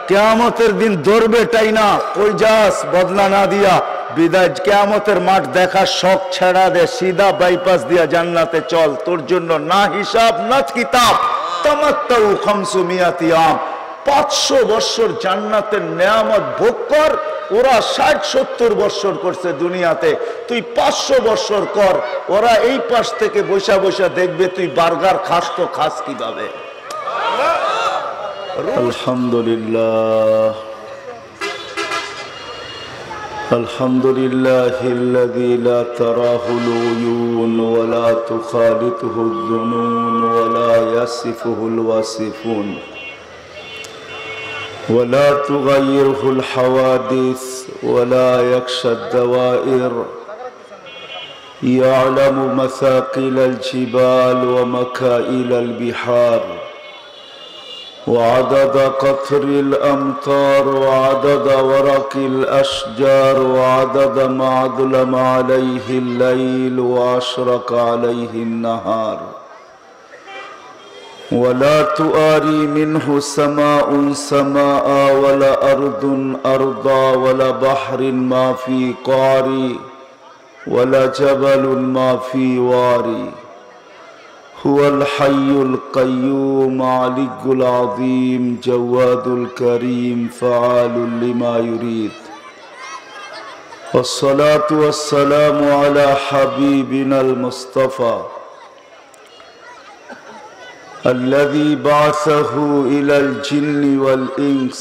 কিয়ামতের দিন ধরবে টাই না, কই যাস বদলা না দিয়া বিদায়। কিয়ামতের মাঠ দেখার শখ ছেড়া দে, সিধা বাইপাস দিয়া জান্নাতে চল। তোর জন্য না হিসাব না কিতাব। তামাত্তাউ খামসুমিয়াতি আম, 500 বছর জান্নাতের নেয়ামত ভোগ কর। ওরা 60-70 বছর করছে দুনিয়াতে, তুই 500 বছর কর। ওরা এই পাশ থেকে বৈশা বৈশা দেখবে তুই বার্গার খাস, তো খাস কিভাবে? আলহামদুলিল্লাহ আলহামদুলিল্লাহিল্লাযী লা তারাহুল উয়ুন ওয়া লা তুখালিতুহুল যুনুন ওয়া লা ইয়াসিফুহুল ওয়াসিফুন ওয়া লা তুগায়্যিরুহুল হাওয়াদিস ওয়া লা ইয়াখশাদ দাওয়াইর ইয়ালামু মাসাকিলাল জিবাল ওয়া মাকাইলাল বিহার وعدد قطر الأمطار وعدد ورق الأشجار وعدد ما أظلم عليه الليل وأشرق عليه النهار ولا تؤاري منه سماء سماء ولا أرض أرضا ولا بحر ما في قاري ولا جبل ما في واري هو الحي القيوم علي العظيم جواد الكريم فعال لما يريد والصلاة والسلام على حبيبنا المصطفى الذي بعثه إلى الجن والإنس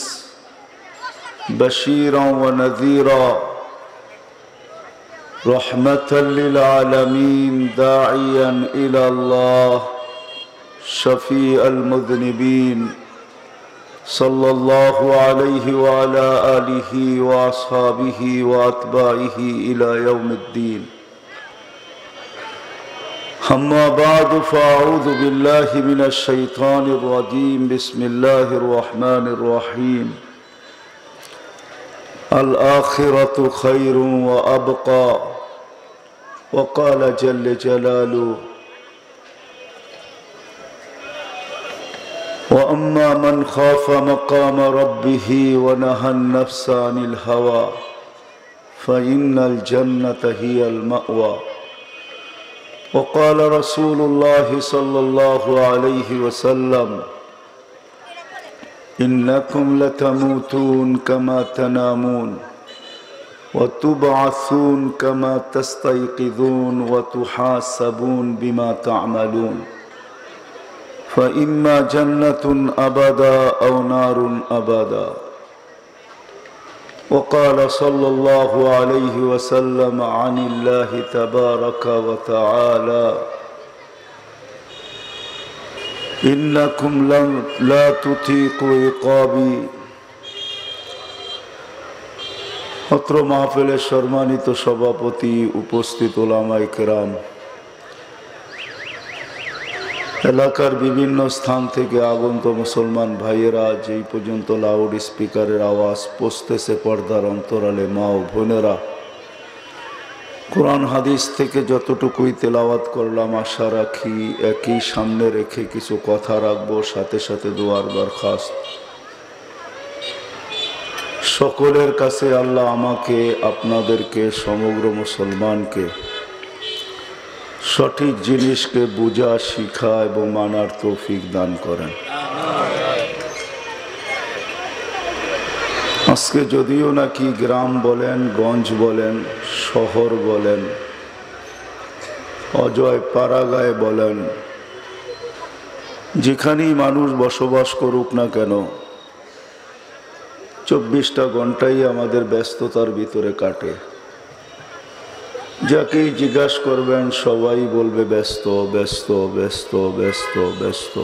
بشيرا ونذيرا رحمة للعالمين داعيا إلى الله شفيع المذنبين صلى الله عليه وعلى آله وأصحابه وأتباعه إلى يوم الدين أما بعد فأعوذ بالله من الشيطان الرجيم بسم الله الرحمن الرحيم الآخرة خير وأبقى وقال جل جلاله وأما من خاف مقام ربه ونهى النفس عن الهوى فإن الجنة هي المأوى وقال رسول الله صلى الله عليه وسلم إنكم لتموتون كما تنامون وتبعثون كما تستيقظون وتحاسبون بما تعملون فإما جنة أبدا أو نار أبدا وقال صلى الله عليه وسلم عن الله تبارك وتعالى إنكم لا تطيقوا عقابي অত্র মাহফিলের সম্মানিত সভাপতি, উপস্থিত উলামায়ে কেরাম, এলাকার বিভিন্ন স্থান থেকে আগত মুসলমান ভাইয়েরা, যেই পর্যন্ত লাউড স্পিকারের আওয়াজ পৌঁছতেছে পর্দার অন্তরালে মা ও বোনেরা, কোরআন হাদিস থেকে যতটুকুই তেলাওয়াত করলাম আশা রাখি একই সামনে রেখে কিছু কথা রাখবো, সাথে সাথে দোয়ার দরখাস্ত। সকলের কাছে আল্লাহ আমাকে, আপনাদেরকে, সমগ্র মুসলমানকে সঠিক জিনিসকে বুঝা, শিখা এবং মানার তৌফিক দান করেন। আজকে যদিও নাকি গ্রাম বলেন, গঞ্জ বলেন, শহর বলেন, অজয় পাড়াগায় বলেন, যেখানেই মানুষ বসবাস করুক না কেন, 24টা ঘন্টাই আমাদের ব্যস্ততার ভিতরে কাটে। যাকেই জিজ্ঞাসা করবেন সবাই বলবে ব্যস্ত ব্যস্ত ব্যস্ত ব্যস্ত ব্যস্ত।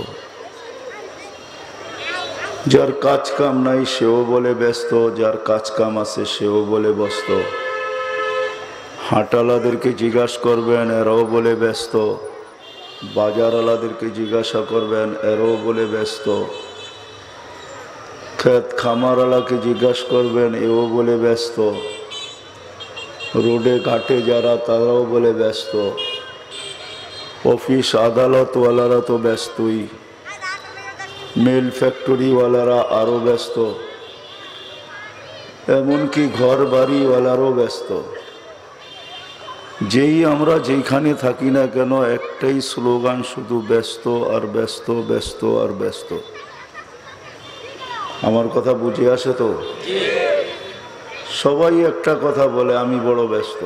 যার কাজ কাম নাই সেও বলে ব্যস্ত, যার কাজ কাম আছে সেও বলে ব্যস্ত। হাটালাদেরকে জিজ্ঞাসা করবেন এরাও বলে ব্যস্ত, বাজারওয়ালাদেরকে জিজ্ঞাসা করবেন এরাও বলে ব্যস্ত, ক্ষেত খামারওয়ালাকে জিজ্ঞাসা করবেন এও বলে ব্যস্ত, রোডে ঘাটে যারা তারাও বলে ব্যস্ত, অফিস আদালতওয়ালারা তো ব্যস্তই, মিল ফ্যাক্টরিওয়ালারা আরও ব্যস্ত, এমনকি ঘর বাড়িওয়ালারও ব্যস্ত। যেই আমরা যেখানে থাকি না কেন একটাই স্লোগান, শুধু ব্যস্ত আর ব্যস্ত, ব্যস্ত আর ব্যস্ত। আমার কথা বুঝে আসে তো? সবাই একটা কথা বলে, আমি বড় ব্যস্ত।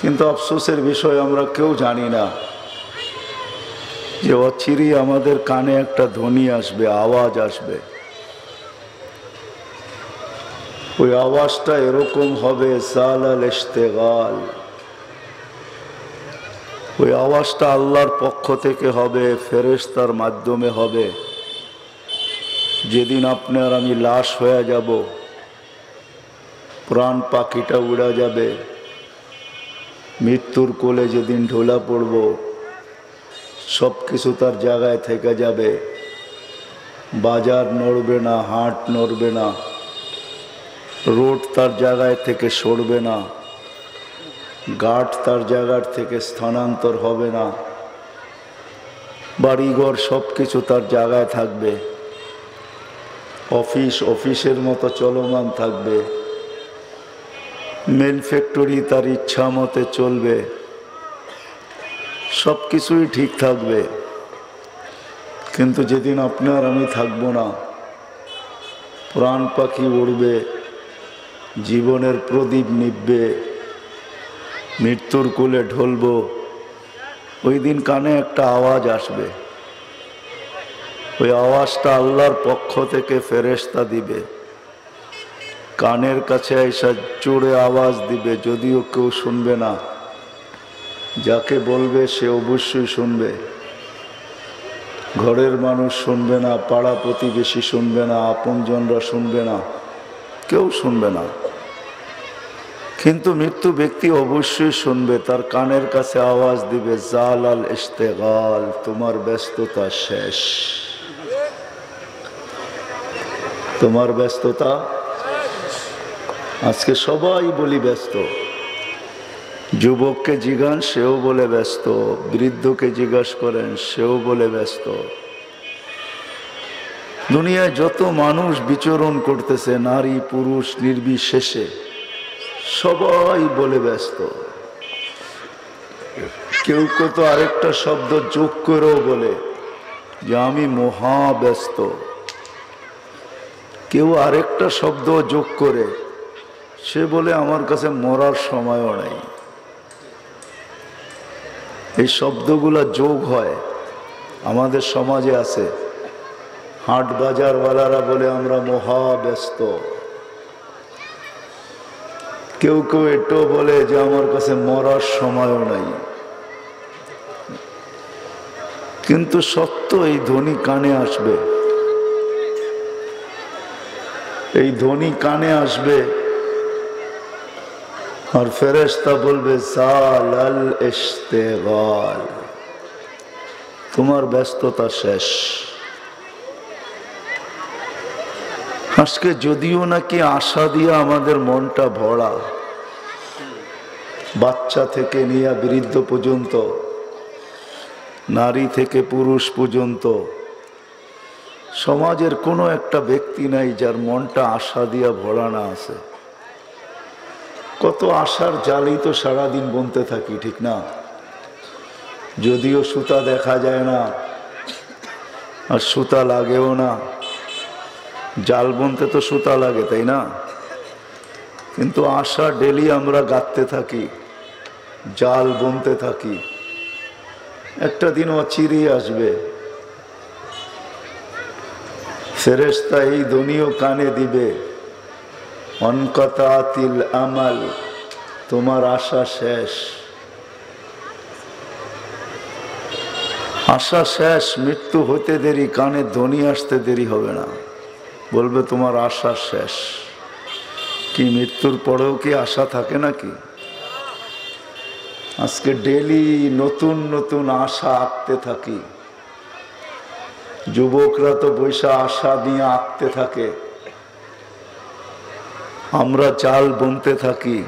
কিন্তু আফসোসের বিষয় আমরা কেউ জানি না যে অচিরেই আমাদের কানে একটা ধ্বনি আসবে, আওয়াজ আসবে। ওই আওয়াজটা এরকম হবে, জালাল ইশতেগাল। ওই আওয়াজটা আল্লাহর পক্ষ থেকে হবে, ফেরেশতার মাধ্যমে হবে। যেদিন আপনি আর আমি লাশ হয়ে যাব, প্রাণ পাখিটা উড়া যাবে, মৃত্যুর কোলে যেদিন ঢোলা পড়ব, সব কিছু তার জায়গায় থেকে যাবে। বাজার নড়বে না, হাট নড়বে না, রোড তার জায়গায় থেকে সরবে না, ঘাট তার জায়গার থেকে স্থানান্তর হবে না, বাড়িঘর সব কিছু তার জায়গায় থাকবে। অফিস অফিসের মতো চলমান থাকবে, মেন ফ্যাক্টরি তার ইচ্ছা মতে চলবে, সব কিছুই ঠিক থাকবে। কিন্তু যেদিন আপনার আমি থাকবো না, প্রাণ পাখি উড়বে, জীবনের প্রদীপ নিভবে, মৃত্যুর কোলে ঢলব, ওই দিন কানে একটা আওয়াজ আসবে। ওই আওয়াজটা আল্লাহর পক্ষ থেকে ফেরেশতা দিবে, কানের কাছে এসে জোরে আওয়াজ দিবে। যদিও কেউ শুনবে না, যাকে বলবে সে অবশ্যই শুনবে। ঘরের মানুষ শুনবে না, পাড়া প্রতিবেশী শুনবে না, আপনজনরা শুনবে না, কেউ শুনবে না। কিন্তু মৃত্যু ব্যক্তি অবশ্যই শুনবে, তার কানের কাছে আওয়াজ দিবে, জালাল ইশতেগাল, তোমার ব্যস্ততা শেষ, তোমার ব্যস্ততা। আজকে সবাই বলি ব্যস্ত। যুবককে জিজ্ঞান, সেও বলে ব্যস্ত। বৃদ্ধকে জিজ্ঞাসা করেন, সেও বলে ব্যস্ত। দুনিয়ায় যত মানুষ বিচরণ করতেছে, নারী পুরুষ নির্বিশেষে, সবাই বলে ব্যস্ত। কেউ কত আরেকটা শব্দ যোগ করেও বলে যে আমি মহা ব্যস্ত। কেউ আরেকটা শব্দ যোগ করে সে বলে আমার কাছে মরার সময়ও নাই। এই শব্দগুলা যোগ হয়, আমাদের সমাজে আছে। হাট বাজারওয়ালারা বলে আমরা মহা ব্যস্ত। কেউ কেউ এটাও বলে যে আমার কাছে মরার সময়ও নাই। কিন্তু সত্য এই ধ্বনি কানে আসবে, এই ধ্বনি কানে আসবে, আর ফেরেশতা বলবে জালাল ইশতেগাল, তোমার ব্যস্ততা শেষ। আজকে যদিও নাকি আশা দিয়ে আমাদের মনটা ভরা, বাচ্চা থেকে নিয়ে বৃদ্ধ পর্যন্ত, নারী থেকে পুরুষ পর্যন্ত, সমাজের কোনো একটা ব্যক্তি নাই যার মনটা আশা দিয়া ভরা না আছে। কত আশার জালই তো সারাদিন বুনতে থাকি, ঠিক না? যদিও সুতা দেখা যায় না আর সুতা লাগেও না। জাল বুনতে তো সুতা লাগে, তাই না? কিন্তু আশা ডেলি আমরা গাঁথতে থাকি, জাল বুনতে থাকি। একটা দিন অচিরেই আসবে, ফেরেশতা এই ধ্বনিও কানে দিবে, অনকাতাতিল আমাল, তোমার আশা শেষ। আশা শেষ, মৃত্যু হতে দেরি, কানে ধ্বনি আসতে দেরি হবে না, বলবে তোমার আশা শেষ। কি মৃত্যুর পরেও কি আশা থাকে নাকি? আজকে ডেলি নতুন নতুন আশা আঁকতে থাকি। যুবকরা তো বৈশা আশা নিয়ে আঁকতে থাকে, আমরা চাল বুনতে থাকি।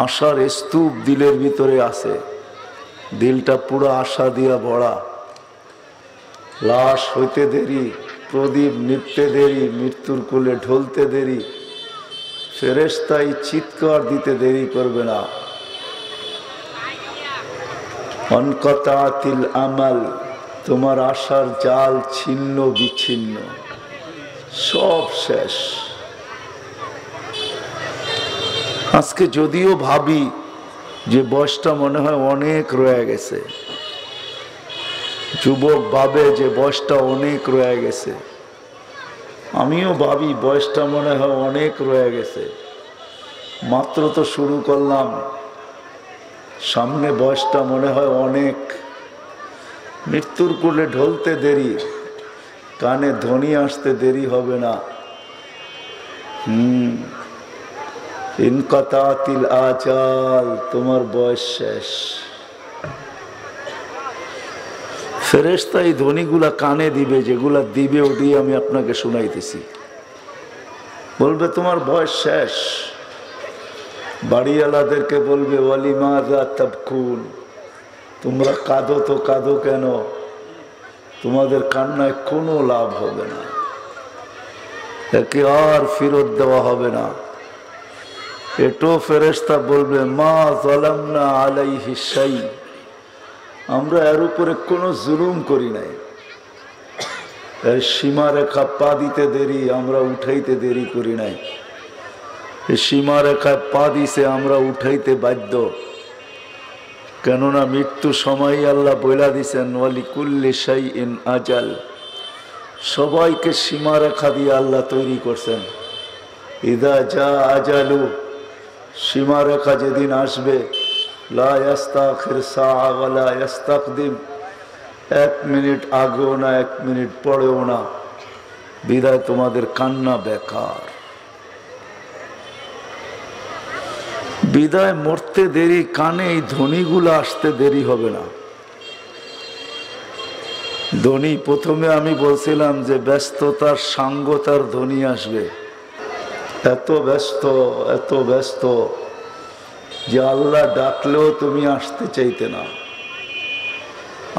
আশার স্তূপ দিলের ভিতরে আছে, দিলটা পুরো আশা দিয়া ভরা। লাশ হইতে দেরি, প্রদীপ নিভতে দেরি, মৃত্যুর কোলে ঢলতে দেরি, ফেরেশতাই চিৎকার দিতে দেরি করবে না। অনকতাতিল আমাল, তোমার আশার জাল ছিন্ন বিচ্ছিন্ন, সব শেষ। আজকে যদিও ভাবি যে বয়সটা মনে হয় অনেক রয়ে গেছে, যুবক ভাবে যে বয়সটা অনেক রয়ে গেছে, আমিও ভাবি বয়সটা মনে হয় অনেক রয়ে গেছে, মাত্র তো শুরু করলাম, সামনে বয়সটা মনে হয় অনেক। মৃত্যুর কোলে ঢলতে দেরি, কানে ধ্বনি আসতে দেরি হবে না। ইনকাতাতিল আজাল, তোমার বয়স শেষ। ফেরেশতা এই ধ্বনিগুলা কানে দিবে, যেগুলা দিবে ওটি আমি আপনাকে শুনাইতেছি। বলবে তোমার বয়স শেষ। বাড়িওয়ালাদেরকে বলবে ওয়ালিমাযা তাবকুন, তোমরা কাঁদো তো কাঁদো কেন, তোমাদের কান্নায় কোনো লাভ হবে না, একে আর ফেরত দেওয়া হবে না। এটাও ফেরেশতা বলবে মা যালামনা আলাইহি শাই, আমরা এর উপরে কোনো জুলুম করি নাই, এর সীমারেখা পা দিতে দেরি, আমরা উঠাইতে দেরি করি নাই। এই সীমারেখায় পা দিছে, আমরা উঠাইতে বাধ্য। কেননা মৃত্যু সময় আল্লাহ বইলা দিছেন ওয়ালিকুল্লি শাইইন আজাল, সবাইকে সীমারেখা দিয়ে আল্লাহ তৈরি করছেন। ইদা জা আজালু, সীমারেখা যেদিন আসবে, লা ইস্তাখির সাআ ওয়ালা ইস্তাকদিম, 1 মিনিট আগেও না 1 মিনিট পরেও না। বিদায় তোমাদের কান্না বেকার। বিদায় মরতে দেরি, কানে এই ধ্বনিগুলো আসতে দেরি হবে না। ধ্বনি প্রথমে আমি বলছিলাম যে ব্যস্ততার সাঙ্গতার ধ্বনি আসবে। এত ব্যস্ত, এত ব্যস্ত যে আল্লাহ ডাকলেও তুমি আসতে চাইতে না।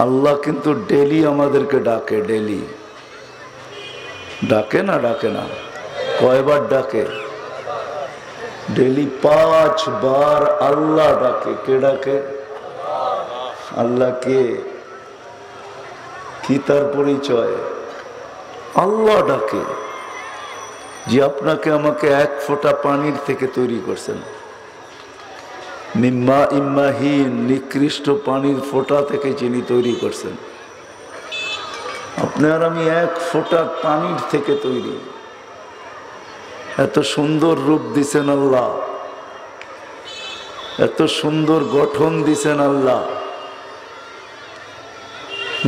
আল্লাহ কিন্তু ডেলি আমাদেরকে ডাকে, ডেলি ডাকে না, ডাকে না? কয়বার ডাকে? ডেলি 5 বার আল্লাহ ডাকে। কে ডাকে? আল্লাহ। কে? কি তার পরিচয়? আল্লাহ ডাকে যে আপনাকে আমাকে 1 ফোঁটা পানির থেকে তৈরি করছেন। মিম্মা ইম্মাহিন, নিকৃষ্ট পানির ফোঁটা থেকে যিনি তৈরি করছেন। আপনার আমি 1 ফোঁটা পানির থেকে তৈরি। এত সুন্দর রূপ দিছেন আল্লাহ, এত সুন্দর গঠন দিছেন আল্লাহ।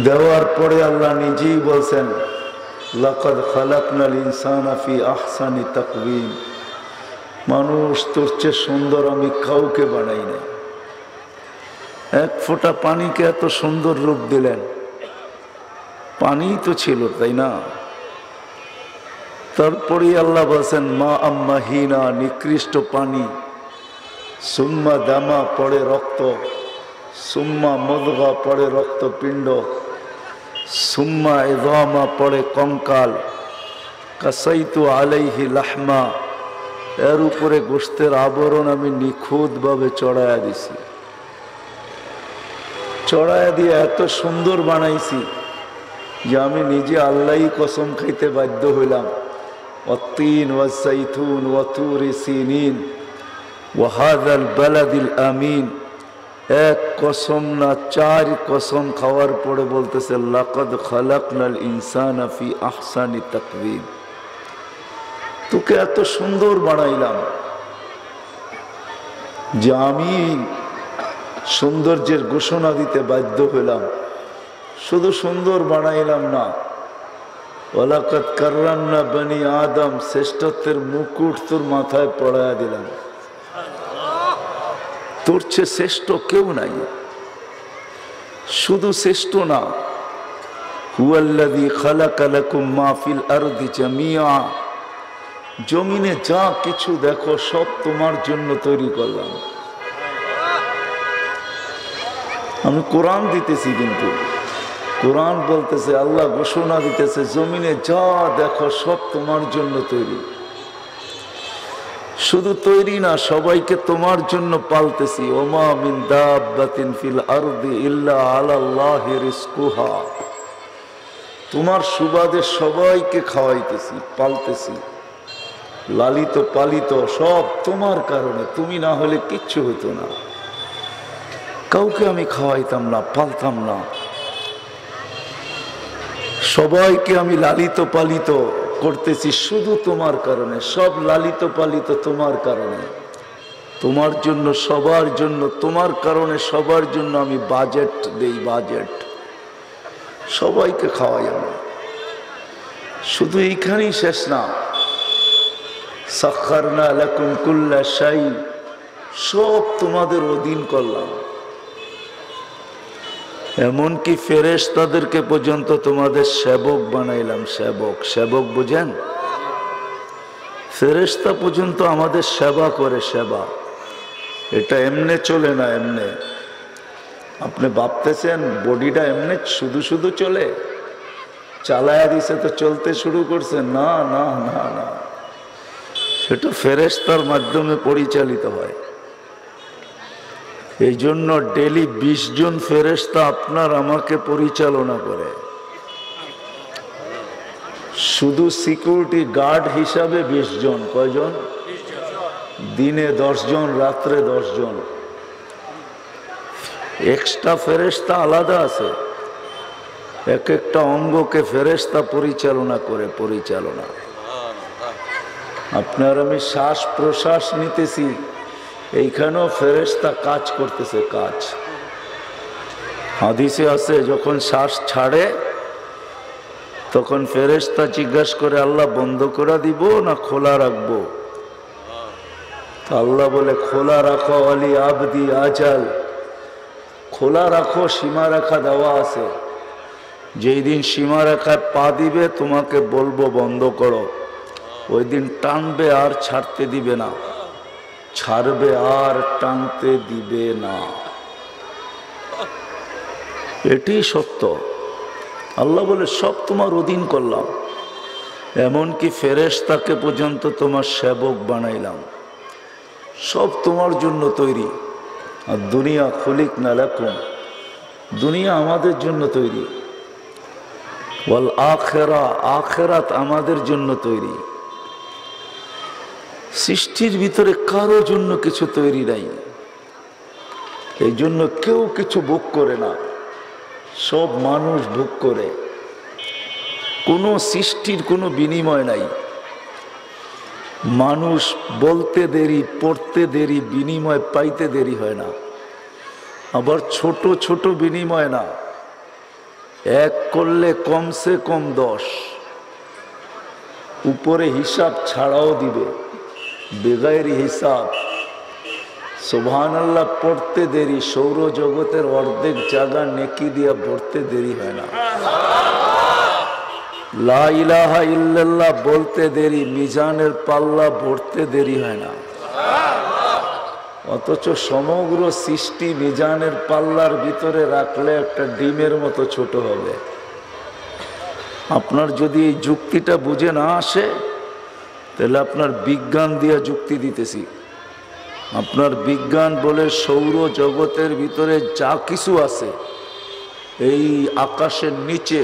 দেওয়ার পরে আল্লাহ নিজেই বলছেন লাকাদ খালাকনাল ইনসানা ফি আহসানি তাকওয়িম, মানুষ তোর চেয়ে সুন্দর আমি কাউকে বানাই না। 1 ফোঁটা পানিকে এত সুন্দর রূপ দিলেন। পানি তো ছিল, তাই না? তারপরে আল্লাহ বলছেন মা আম্মাহিনা, নিকৃষ্ট পানি। সুম্মা দামা, পড়ে রক্ত। সুম্মা মুদগা, পড়ে রক্তপিণ্ড। সুম্মা ইযামা, পড়ে কঙ্কাল। কাসাইতু আলাইহি লাহমা, এর উপরে গোশতের আবরণ আমি নিখুঁতভাবে চড়াইয়া দিছি। চড়াইয়া দিয়ে এত সুন্দর বানাইছি যে আমি নিজে আল্লাহই কসম খাইতে বাধ্য হইলাম। ওয়াত্তিন ওয়াজ্জাইতুন ওয়াতুরি সিনিন ওয়াহাযাল বালাদিল আমিন। 1 কসম না 4 কসম খাওয়ার পরে বলতেছে লাকাদ খালাকনাল ইনসানা ফি আহসানি তাকওয়িম, তোকে এত সুন্দর বানাইলাম যে আমি সৌন্দর্যের ঘোষণা দিতে বাধ্য হইলাম। শুধু সুন্দর বানাইলাম না, ওয়ালাকাদ কাররামনা বনি আদম, শ্রেষ্ঠত্বের মুকুট তোর মাথায় পড়ায়া দিলাম। তোর চেয়ে শ্রেষ্ঠ কেউ নাই। শুধু শ্রেষ্ঠ না, হুয়াল্লাযী খালাকা লাকুম মা ফিল আরদি জামিআ, জমিনে যা কিছু দেখো সব তোমার জন্য তৈরি করলাম। আমি কোরআন দিতেছি, কিন্তু কোরআন বলতেছে, আল্লাহ ঘোষণা দিতেছে, জমিনে যা দেখো সব তোমার জন্য তৈরি। শুধু তৈরি না, সবাইকে তোমার জন্য পালতেছি। ওমা মিন দাব্বাতিন ফিল আরদি ইল্লা আলাল্লাহি রিজকুহা। তোমার সুবাদে সবাইকে খাওয়াইতেছি, পালতেছি, লালিত পালিত সব তোমার কারণে। তুমি না হলে কিচ্ছু হতো না, কাউকে আমি খাওয়াইতাম না, পালতাম না। সবাইকে আমি লালিত পালিত করতেছি শুধু তোমার কারণে। সব লালিত পালিত তোমার কারণে, তোমার জন্য, সবার জন্য, তোমার কারণে সবার জন্য আমি বাজেট দেই, বাজেট সবাইকে খাওয়াই আমি। শুধু এইখানেই শেষ না, সাখখারনা লাকুম কুল্লা শাই, সব তোমাদের অধীন করলাম। এমনকি ফেরেশতাদেরকে পর্যন্ত তোমাদের সেবক বানাইলাম। সেবক, সেবক বুঝেন? ফেরেশতা পর্যন্ত আমাদের সেবা করে। সেবা এটা এমনে চলে না, এমনে। আপনি ভাবতেছেন বডিটা এমনি শুধু শুধু চলে? চালায়া দিছে তো চলতে শুরু করছে? না না না না, সেটা ফেরেশতার মাধ্যমে পরিচালিত হয়। এই জন্য ডেলি 20 জন ফেরেশতা আপনার আমাকে পরিচালনা করে। শুধু সিকিউরিটি গার্ড হিসাবে 20 জন। কয়জন? দিনে 10 জন, রাত্রে 10 জন। এক্সট্রা ফেরেশতা আলাদা আছে, এক একটা অঙ্গকে ফেরেশতা পরিচালনা করে। পরিচালনা, আপনার আমি শ্বাস প্রশ্বাস নিতেছি, এইখানেও ফেরেশতা কাজ করতেছে। কাজ হাদিসে আছে, যখন শ্বাস ছাড়ে তখন ফেরেশতা জিজ্ঞাসা করে, আল্লাহ বন্ধ করে দিব না খোলা রাখবো? আল্লাহ বলে, খোলা রাখো আলী আবদি আজাল, খোলা রাখো, সীমা রেখা দেওয়া আছে। যেই দিন সীমা রেখায় পা দিবে তোমাকে বলবো বন্ধ করো, ওই দিন টানবে আর ছাড়তে দিবে না, ছাড়বে আর টানতে দিবে না। এটি সত্য। আল্লাহ বলে, সব তোমার অধীন করলাম। এমনকি ফেরেশতাকে পর্যন্ত তোমার সেবক বানাইলাম। সব তোমার জন্য তৈরি। আর দুনিয়া খুলিকনা লাকুম, দুনিয়া আমাদের জন্য তৈরি। ওয়াল আখিরা, আখিরাত আমাদের জন্য তৈরি। সৃষ্টির ভিতরে কারো জন্য কিছু তৈরি নাই। এই জন্য কেউ কিছু ভোগ করে না, সব মানুষ ভোগ করে। কোনো সৃষ্টির কোনো বিনিময় নাই। মানুষ বলতে দেরি, পড়তে দেরি, বিনিময় পাইতে দেরি হয় না। আবার ছোট ছোট বিনিময় না, এক করলে কমসে কম 10, উপরে হিসাব ছাড়াও দিবে, বেগাইরি হিসাব। সুবহানাল্লাহ পড়তে দেরি, সৌরজগতের অর্ধেক জায়গা নেকি দিয়া ভরতে দেরি হয় না। লা ইলাহা ইল্লাল্লাহ বলতে দেরি, মিজানের পাল্লা ভরতে দেরি হয় না। অথচ সমগ্র সৃষ্টি মিজানের পাল্লার ভিতরে রাখলে একটা ডিমের মতো ছোট হবে। আপনার যদি এই যুক্তিটা বুঝে না আসে, তাহলে আপনার বিজ্ঞান দিয়ে যুক্তি দিতেছি। আপনার বিজ্ঞান বলে সৌর জগতের ভিতরে যা কিছু আছে এই আকাশের নিচে,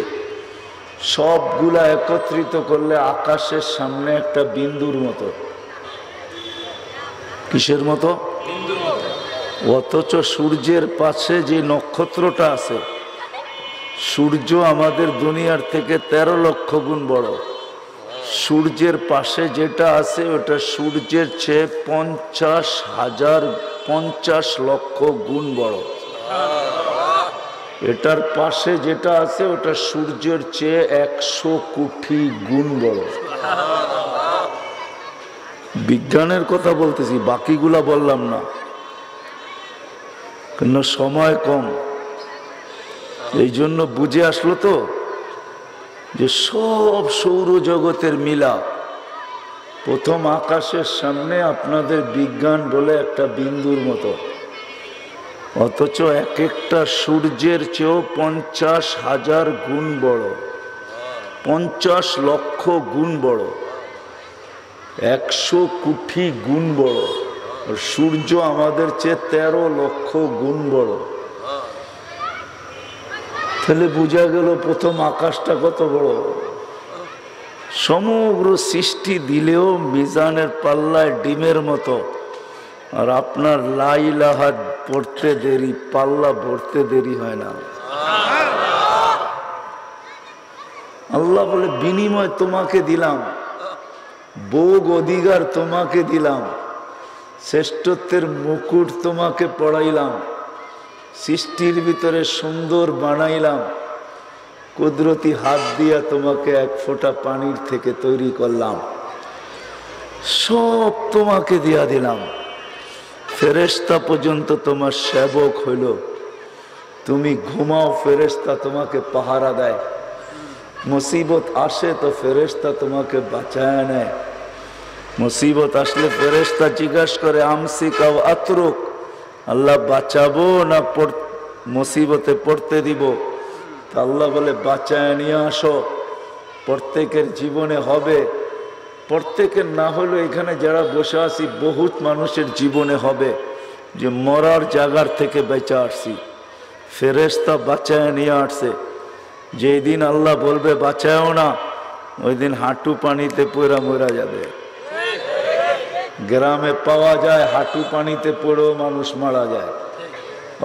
সবগুলা একত্রিত করলে আকাশের সামনে একটা বিন্দুর মতো। কিসের মতো? অথচ সূর্যের পাশে যে নক্ষত্রটা আছে, সূর্য আমাদের দুনিয়ার থেকে 13 লক্ষ গুণ বড়। সূর্যের পাশে যেটা আছে ওটা সূর্যের চেয়ে 50 লক্ষ গুণ বড়। এটার পাশে যেটা আছে ওটা সূর্যের চেয়ে 100 কোটি গুণ বড়। বিজ্ঞানের কথা বলতেছি, বাকিগুলা বললাম না, কেন সময় কম। এই জন্য বুঝে আসলো তো যে সব সৌরজগতের মিলা প্রথম আকাশের সামনে আপনাদের বিজ্ঞান বলে একটা বিন্দুর মতো। অথচ এক একটা সূর্যের চেয়েও 50,000 গুণ বড়, 50 লক্ষ গুণ বড়, 100 কোটি গুণ বড়। আর সূর্য আমাদের চেয়ে 13 লক্ষ গুণ বড়। তাহলে বোঝা গেল প্রথম আকাশটা কত বড়। সমগ্র সৃষ্টি দিলেও মিজানের পাল্লায় ডিমের মতো, আর আপনার লা ইলাহা পড়তে দেরি, পাল্লা ভরতে দেরি হয় না। আল্লাহ বলে বিনিময় তোমাকে দিলাম, ভোগ অধিকার তোমাকে দিলাম, শ্রেষ্ঠত্বের মুকুট তোমাকে পড়াইলাম, সৃষ্টির ভিতরে সুন্দর বানাইলাম, কুদরতি হাত দিয়া তোমাকে এক ফোঁটা পানির থেকে তৈরি করলাম, সব তোমাকে দিয়া দিলাম। ফেরেশতা পর্যন্ত তোমার সেবক হইল। তুমি ঘুমাও, ফেরেশতা তোমাকে পাহারা দেয়। মুসিবত আসে তো ফেরেশতা তোমাকে বাঁচায় নেয়। মুসিবত আসলে ফেরেশতা জিজ্ঞাসা করে আমসিক আও আতরুক, আল্লাহ বাঁচাবো না মুসিবতে পড়তে দিব? আল্লাহ বলে বাঁচায় নিয়ে আসো। প্রত্যেকের জীবনে হবে, প্রত্যেকের না হলেও এখানে যারা বসে আছি বহুত মানুষের জীবনে হবে যে মরার জায়গার থেকে বেঁচে আসছি, ফেরেশতা বাঁচায় নিয়ে আসছে। যেই দিন আল্লাহ বলবে বাঁচায়ও না, ওই দিন হাঁটু পানিতে পড়া মরা যাবে। গ্রামে পাওয়া যায় হাঁটু পানিতে পড়েও মানুষ মারা যায়,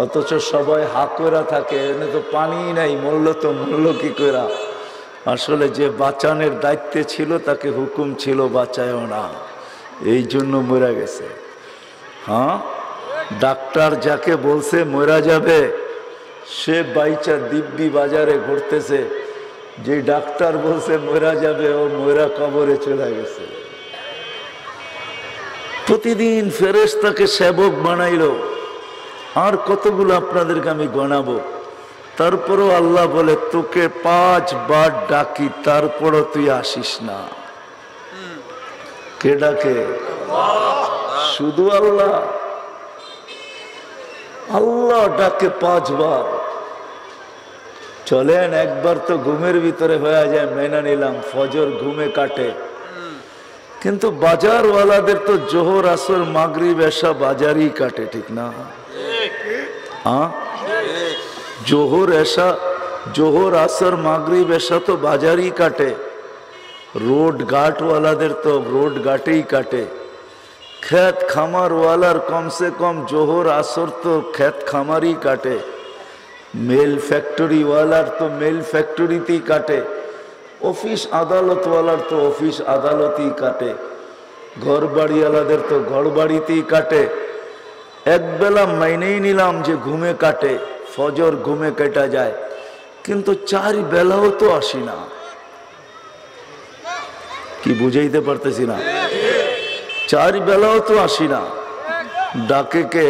অথচ সবাই হাঁকরা থাকে, এনে তো পানি নাই, মরল তো মরল কি করে। আসলে যে বাঁচানোর দায়িত্বে ছিল তাকে হুকুম ছিল বাঁচায়ও না, এই জন্য মরা গেছে। হ্যাঁ, ডাক্তার যাকে বলছে মরা যাবে, সে বাইচা দিব্যি বাজারে ঘুরতেছে। যে ডাক্তার বলছে মরা যাবে, ও মরা কবরে চলে গেছে। প্রতিদিন ফেরেশতাকে সেবক বানাইলো। আর কতগুলো আপনাদেরকে আমি গণাবো। তারপরও আল্লাহ বলে তোকে 5 বার ডাকি, তারপরও তুই আসিস না। কে ডাকে? শুধু আল্লাহ। আল্লাহ ডাকে 5 বার। চলেন একবার তো ঘুমের ভিতরে হয়ে যায়, মেনে নিলাম ফজর ঘুমে কাটে, কিন্তু বাজারওয়ালাদের তো জোহর আসর মাগরিব এশা বাজারই কাটে, ঠিক না? হ্যাঁ, জোহর আসর মাগরিব এশা তো বাজারই কাটে। রোড ঘাটওয়ালাদের তো রোড ঘাটেই কাটে। খেত খামারওয়ালার কমসে কম জোহর আসর তো খেত খামারই কাটে। মেল ফ্যাক্টরিওয়ালার তো মেল ফ্যাক্টরিতেই কাটে। অফিস আদালতওয়ালার তো অফিস আদালতেই কাটে। ঘর বাড়িওয়ালাদের তো ঘর বাড়িতেই কাটে। একবেলা মাইনেই নিলাম যে ঘুমে কাটে, ফজর ঘুমে কেটা যায়, কিন্তু 4 বেলাও তো আসি না। কি বুঝাইতে পারতেছি না? 4 বেলাও তো আসি না। ডাকে কে?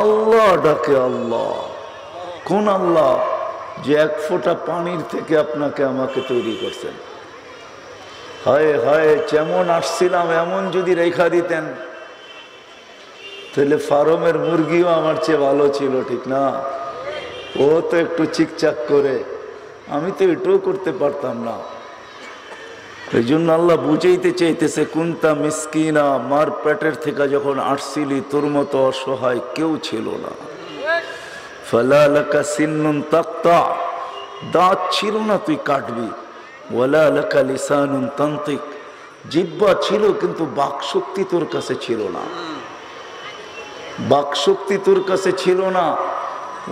আল্লাহ ডাকে। আল্লাহ কোন আল্লাহ? যে 1 ফোঁটা পানির থেকে আপনাকে আমাকে তৈরি করছেন। হায় হায়, যেমন আসছিলাম এমন যদি রেখা দিতেন তাহলে ফার্মের মুরগিও আমার চেয়ে ভালো ছিল, ঠিক না? ও তো একটু চিকচাক করে, আমি তো এটাও করতে পারতাম না। এই জন্য আল্লাহ বুঝাইতে চাইতেছে কুন্তা মিসকিনা, মার পেটের থেকে যখন আসছিলি তোর মতো অসহায় কেউ ছিল না। ফালা লাকা সিন্নুন তাক্তা, দাঁত ছিল না তুই কাটবি। ওয়ালা লাকা লিসানুন তান্তিক, জিহ্বা ছিল কিন্তু বাকশক্তি তোর কাছে ছিল না। বাকশক্তি তোর কাছে ছিল না।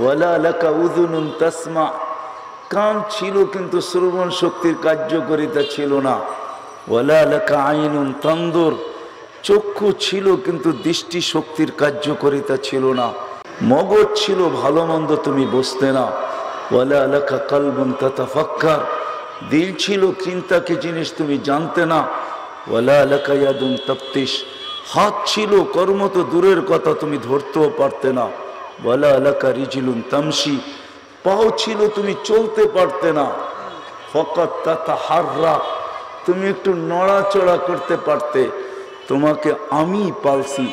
ওয়ালা লাকা উযুনুন তাসমা, কান ছিল কিন্তু শ্রবণ শক্তির কার্যকারিতা ছিল না। ওয়ালা লাকা আইনুন তানদুর, চক্ষু ছিল কিন্তু দৃষ্টি শক্তির কার্যকারিতা ছিল না। মগজ ছিল, ভালো মন্দ তুমি বুঝতে না। ওয়ালা লাকা কলবুন তাতাফাক্কার, দিল ছিল চিন্তা কি জিনিস তুমি জানতে না। ওয়ালা লাকা ইয়াদুন তাফতিশ, হাত ছিল, কর্ম তো দূরের কথা তুমি ধরতেও পারতে না। ওয়ালা লাকা রিজলুন তামশি, পাও ছিল তুমি চলতে পারতে না। ফাকাত তাতাহাররাক, তুমি একটু নড়াচড়া করতে পারতে। তোমাকে আমি পালছি।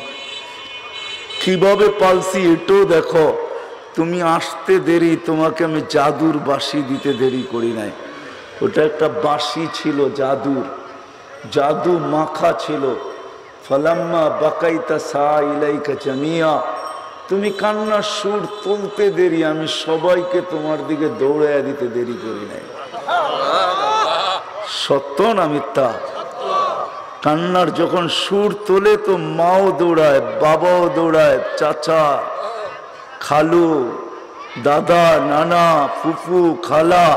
কিভাবে পালছি এটাও দেখো। তুমি আসতে দেরি, তোমাকে আমি জাদুর বাঁশি দিতে দেরি করি নাই। ওটা একটা বাঁশি ছিল জাদুর, জাদু মাখা ছিল। ফালাম্মা বাকাইতা সা ইলাইকা জামিয়া, তুমি কান্নার সুর তুলতে দেরি, আমি সবাইকে তোমার দিকে দৌড়াইয়া দিতে দেরি করি নাই। সত্য না মিথ্যা? কান্নার যখন সুর তোলে তো মাও দৌড়ায়, বাবাও দৌড়ায়, চাচা, খালু, দাদা, নানা, ফুফু, খালা,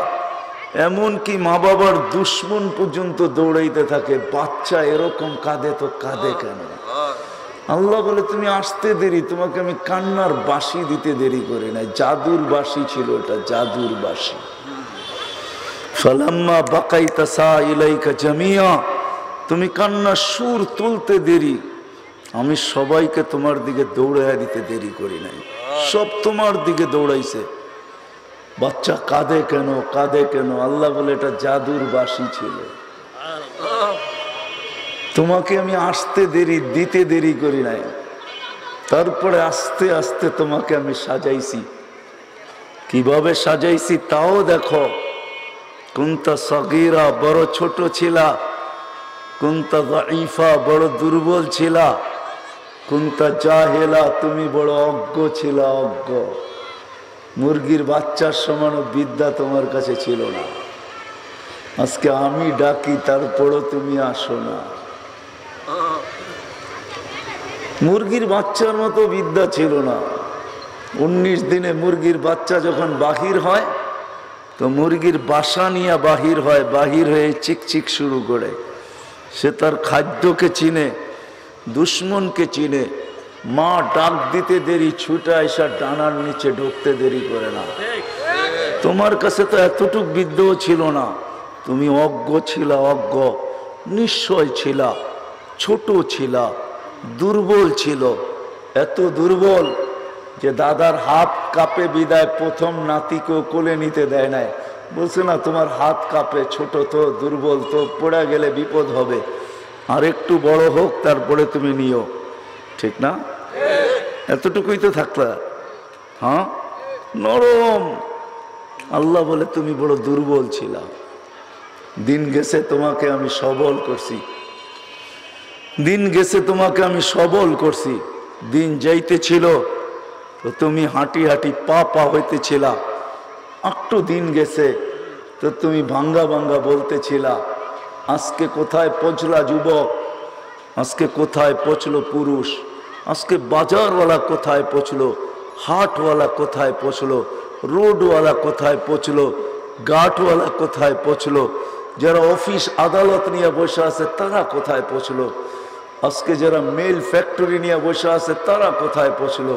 এমনকি মা বাবার দুশ্মন পর্যন্ত দৌড়াইতে থাকে। বাচ্চা এরকম কাঁদে তো কাঁদে কেন? আল্লাহ বলে তুমি আসতে দেরি, তোমাকে আমি কান্নার বাঁশি দিতে দেরি করি নাই। জাদুর বাঁশি ছিল এটা, জাদুর বাঁশি। ফালাম্মা বাকাইতা সা ইলাইকা জামিয়া, তুমি কান্নার সুর তুলতে দেরি, আমি সবাইকে তোমার দিকে দৌড়াইয়া দিতে দেরি করি নাই। সব তোমার দিকে দৌড়াইছে। বাচ্চা কাঁদে কেন, কাঁদে কেন? আল্লাহ বলে এটা জাদুর বাঁশি ছিল। তোমাকে আমি আসতে দেরি, দিতে দেরি করি নাই। তারপরে আস্তে আস্তে তোমাকে আমি সাজাইছি। কিভাবে সাজাইছি তাও দেখো। কুনতা সগীরা, বড় ছোট ছিলা। কুনতা দাঈফা, বড় দুর্বল ছিলা। কুনতা জাহেলা, তুমি বড় অজ্ঞ ছিলা, অজ্ঞ। মুরগির বাচ্চার সমান বিদ্যা তোমার কাছে ছিল না। আজকে আমি ডাকি, তারপরও তুমি আসো না। মুরগির বাচ্চার মতো বিদ্যা ছিল না। 19 দিনে মুরগির বাচ্চা যখন বাহির হয় তো মুরগির বাসা নিয়ে বাহির হয়, বাহির হয়ে চিকচিক শুরু করে। সে তার খাদ্যকে চিনে, দুশ্মনকে চিনে। মা ডাক দিতে দেরি, ছুটে এসে ডানার নিচে ঢুকতে দেরি করে না। তোমার কাছে তো এতটুক বিদ্যাও ছিল না। তুমি অজ্ঞ ছিলা, অজ্ঞ, নিশ্চয় ছিলা, ছোট ছিলা, দুর্বল ছিল। এত দুর্বল যে দাদার হাত কাঁপে বিদায় প্রথম নাতিকেও কোলে নিতে দেয় নাই। বলছে না তোমার হাত কাঁপে, ছোট তো, দুর্বল তো, পড়ে গেলে বিপদ হবে, আর একটু বড় হোক তারপরে তুমি নিও। ঠিক না? এতটুকুই তো থাকলা। হ্যাঁ, নরম। আল্লাহ বলে তুমি বড় দুর্বল ছিলা। দিন গেছে তোমাকে আমি সবল করছি, দিন গেছে তোমাকে আমি সবল করছি। দিন যাইতেছিল তো তুমি হাঁটি হাঁটি পা পা হইতেছিলা। একটু দিন গেছে তো তুমি ভাঙ্গা ভাঙ্গা বলতেছিলা। আজকে কোথায় পৌঁছলা যুবক? আজকে কোথায় পৌঁছলো পুরুষ? আজকে বাজারওয়ালা কোথায় পৌঁছলো? হাটওয়ালা কোথায় পৌঁছলো? রোডওয়ালা কোথায় পৌঁছলো? গাটওয়ালা কোথায় পৌঁছলো? যারা অফিস আদালত নিয়ে বসে আছে তারা কোথায় পৌঁছলো? আজকে যারা মেল ফ্যাক্টরি নিয়ে বসে আছে তারা কোথায় পৌঁছলো?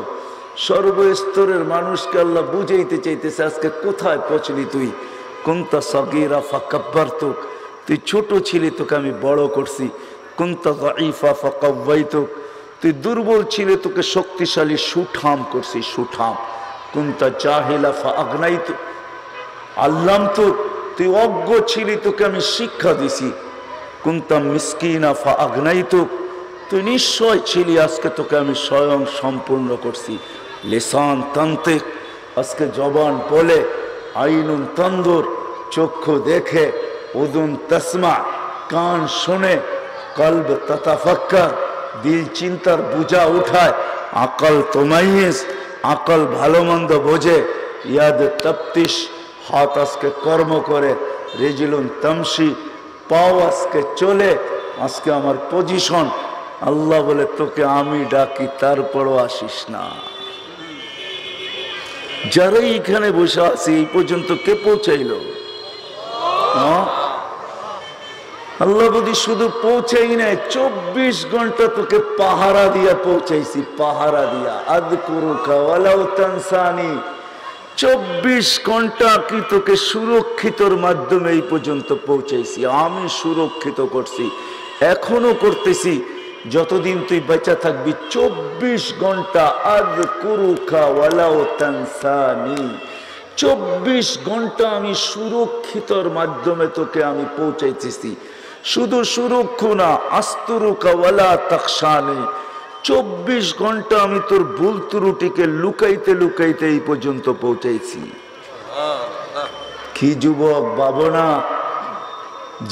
সর্বস্তরের মানুষকে আল্লাহ বুঝাইতে চাইতেছে আজকে কোথায় পৌঁছলি তুই। কুনতা সগীরা ফাকাব্বারতুক, তুই ছোট ছিলি তোকে আমি বড় করছি। কুনতা দাঈফা ফাকাওয়াইতুক, তুই দুর্বল ছিলি তোকে শক্তিশালী সুঠাম করছি, সুঠাম। কুনতা জাহিলা ফাআগনাইতুক আল্লামতুক, তুই অজ্ঞ ছিলি তোকে আমি শিক্ষা দিছি। কুনতা মিসকিনা ফাআগনাইতুক, তুই নিশ্চয় ছিলি আজকে তোকে আমি স্বয়ং সম্পূর্ণ করছি। লিসান তান্তিক, আজকে জবান বলে, আইনুন তন্দুর, চক্ষু দেখে, উদুন তসমা, কান শুনে, কলব তাতাফাক্কার, দিল চিন্তার বুঝা উঠায়, আকল তোমাইয়েস, আকল ভালো মন্দ বোঝে, ইয়াদ তপ্তিস, হাত আজকে কর্ম করে, রেজিলুন তমসি, পাও আজকে চলে। আজকে আমার পজিশন। আল্লাহ বলে তোকে আমি ডাকি তারপরও আসিস না। যারাই এখানে বসে আছে এই পর্যন্ত কে পৌঁছাইল? আল্লাহ বলি শুধু পৌঁছাই নাই, 24 ঘন্টা তোকে পাহারা দিয়া পৌঁছাইছি, পাহারা দিয়া। আযকুরুকা ওয়ালাউ তানসানি, 24 ঘন্টা কি তোকে সুরক্ষিতর মাধ্যমে এই পর্যন্ত পৌঁছাইছি। আমি সুরক্ষিত করছি, এখনো করতেছি। যতদিন তুই বেঁচে থাকবি 24 ঘন্টা আযকুরুকা ওয়ালাউ তানসানি, 24 ঘন্টা আমি সুরক্ষিতর মাধ্যমে তোকে আমি পৌঁছাইতেছি। শুধু সুরক্ষা না, আস্তুরুকা ওয়ালা তাখশানি, 24 ঘন্টা আমি তোর ভুল ত্রুটিকে লুকাইতে লুকাইতে এই পর্যন্ত পৌঁছাইছি। কি যুবক ভাবো না,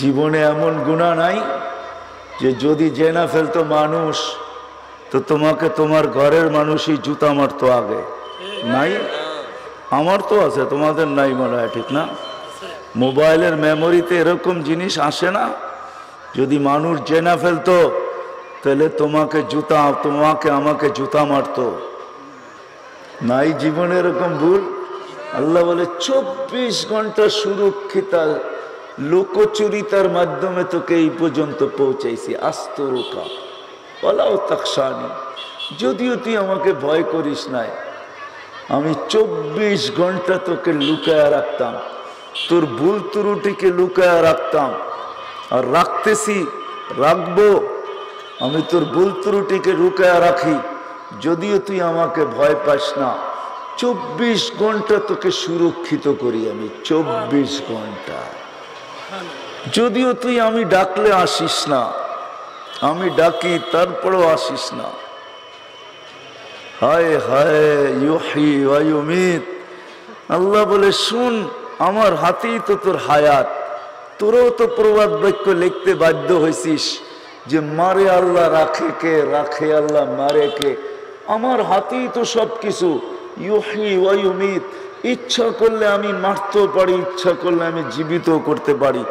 জীবনে এমন গুনাহ নাই যে যদি জেনা ফেলতো মানুষ তো তোমাকে তোমার ঘরের মানুষই জুতা মারতো আগে? নাই? আমার তো আছে, তোমাদের নাই মনে হয়, ঠিক না? মোবাইলের মেমোরিতে এরকম জিনিস আসে না? যদি মানুষ জেনা ফেলতো তাহলে তোমাকে আমাকে জুতা মারতো। নাই জীবনে এরকম ভুল? আল্লাহ বলে 24 ঘন্টা সুরক্ষিত লোকচুরিতার মাধ্যমে তোকে এই পর্যন্ত পৌঁছাইছি। আস্তরুকা ওয়ালাউ তাকশানি, যদিও তুই আমাকে ভয় করিস নাই, আমি 24 ঘন্টা তোকে লুকায়া রাখতাম, তোর ভুল ত্রুটিকে লুকায়া রাখতাম, আর রাখতেছি, রাখবো। আমি তোর ভুল ত্রুটিকে লুকায়া রাখি, যদিও তুই আমাকে ভয় পাস না। 24 ঘন্টা তোকে সুরক্ষিত করি আমি, 24 ঘন্টা। যদিও তুই আমি ডাকলে আসিস না, আমি ডাকি তারপরেও আসিস না। হায় হায়, ইউহি ওয়া ইউমিত। আল্লাহ বলে শুন, আমার হাতেই তো তোর হায়াত। তোরও তো প্রবাদ বাক্য লিখতে বাধ্য হয়েছিস যে মারে আল্লাহ রাখে কে, রাখে আল্লাহ মারে কে। আমার হাতেই তো সব কিছু। ইউহি ওয়া ইউমিত, ইচ্ছা করলে আমি মারতেও পারি, ইচ্ছা করলে আমি জীবিত করতে পারি,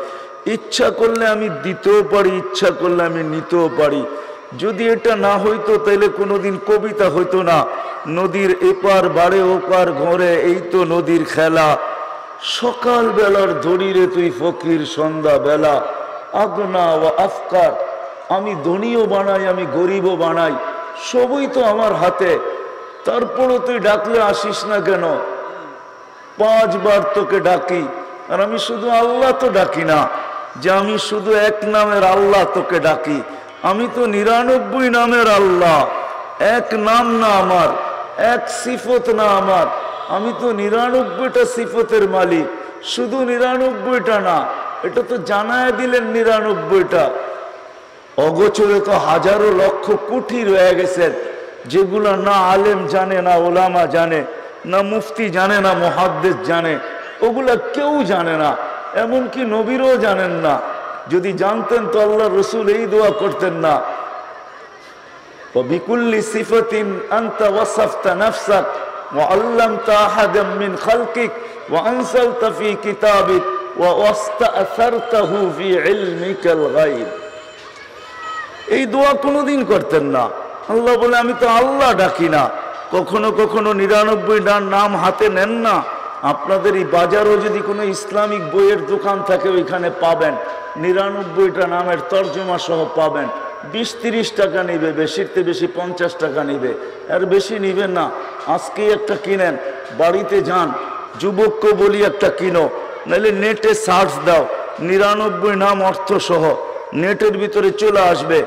ইচ্ছা করলে আমি দিতেও পারি, ইচ্ছা করলে আমি নিতেও পারি। যদি এটা না হইতো তাহলে কোনোদিন কবিতা হইতো না, নদীর এপার বাড়ে ওপার ঘরে এই তো নদীর খেলা। সকাল বেলার ধরিরে তুই ফকির, সন্ধ্যা বেলা আগনা ও আফকার। আমি ধনীও বানাই, আমি গরিবও বানাই, সবই তো আমার হাতে। তারপরও তুই ডাকলে আসিস না কেন? 5 বার তোকে ডাকি, আর আমি শুধু আল্লাহ তো ডাকি না যে আমি শুধু এক নামের আল্লাহ তোকে ডাকি। আমি তো 99 নামের আল্লাহ। এক নাম না আমার, এক সিফত না আমার। আমি তো 99টা সিফতের মালিক, শুধু 99টা না। এটা তো জানায় দিলেন 99টা। অগোচরে তো হাজারো লক্ষ কোটি রয়ে গেছে, যেগুলা না আলেম জানে, না ওলামা জানে, না মুফতি জানে, না মুহাদ্দিস জানে। ওগুলা কেউ জানে না, এমনকি নবীরও জানেন না। যদি জানতেন তো আল্লাহ রসুল এই দোয়া করতেন না, বিকুল্লি সিফাতিন আনতা ওয়াসাফতা নাফসাক ওয়া আল্লামতা আহাদাম মিন খালকিক ওয়া আনসালতা ফি কিতাবিক ওয়া ওয়াস্তাআসারতাহু ফি ইলমিকাল গায়ব। এই দোয়া কোনোদিন করতেন না। আল্লাহ বলে আমি তো আল্লাহ ডাকি না। কখনো কখনো 99টা নাম হাতে নেন না। আপনাদের এই বাজারও যদি কোনো ইসলামিক বইয়ের দোকান থাকে ওইখানে পাবেন 99টা নামের তর্জমা সহ পাবেন। 20-30 টাকা নিবে, বেশিরতে বেশি 50 টাকা নিবে, আর বেশি নিবেন না। আজকেই একটা কিনেন, বাড়িতে যান, যুবককে বলি একটা কিনো, নাহলে নেটে সার্চ দাও 99 নাম অর্থ সহ, নেটের ভিতরে চলে আসবে।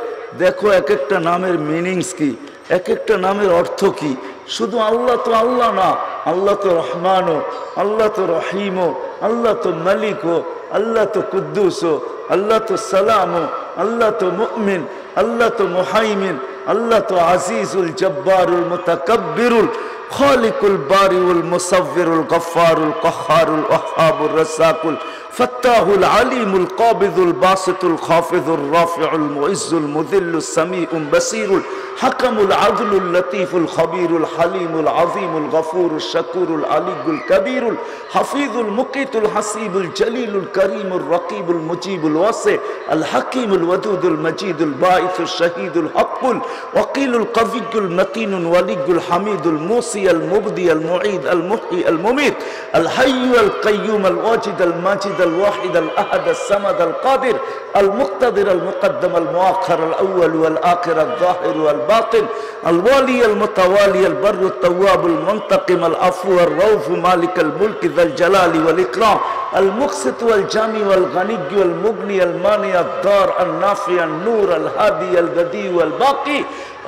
দেখো এক একটা নামের মিনিংস কি, এক একটা নামের অর্থ কি। শুধু আল্লাহ তো আল্লাহ না, আল্লাহ তো রহমানও, আল্লাহ তো রহিমও, আল্লাহ তো মালিকও, আল্লাহ তো কুদ্দুসও, আল্লাহ তো সালামও, আল্লাহ তো মুমিন, আল্লাহ তো মুহাইমিন, আল্লাহ তো আজিজুল জব্বারুল মুতাকাব্বিরুল খালিকুল বারিউল মুসাవ్বিরুল গফফারুল কাহ্হারুল ওয়াহ্হাবুর রাজ্জাকুল ফাত্তাহুল আলিমুল কাবিদুল বাসিতুল খাফিজুর রাফিউল মুইজ্জুল মুযিল্লুস সামিউল বাসীরুল হাকামুল আদলুল লতীফুল খবীরুল হালিমুল আযীমুল গফুরুশ শাকুরুল আলিয়ুল কবীরুল হাফিজুল মুকিতুল হাসিবুল জলিলুল করিমুর রকিবুল মুজিবুল ওয়াসি আল হাকিমুল ওয়াদুদুল মজিদুল বাঈসুশ শহীদুল হকুল ওয়াকিলুল কবিয়ুল মতিনুল ওয়ালিয়ুল হামিদুল মুসি আল মুবদি আল মুঈদ আল মুহয়ি আল মুমীত আল হাইয়্যু আল কাইয়্যুম আল ওয়াজিদ আল মাজিদ আল ওয়াহিদ আল আহাদ আল সামাদ আল কাদির আল মুক্তাদির আল মুকদ্দম আল মুআখ্খার আল আউয়াল ওয়াল আখির আল যাহির ওয়াল باطن الوالي المتوالي البر التواب المنتقم العفو الرؤوف مالك الملك ذا الجلال والإكرام المقسط والجامع والغني والمغني المانع الضار النافع النور الهادي البديع والباقي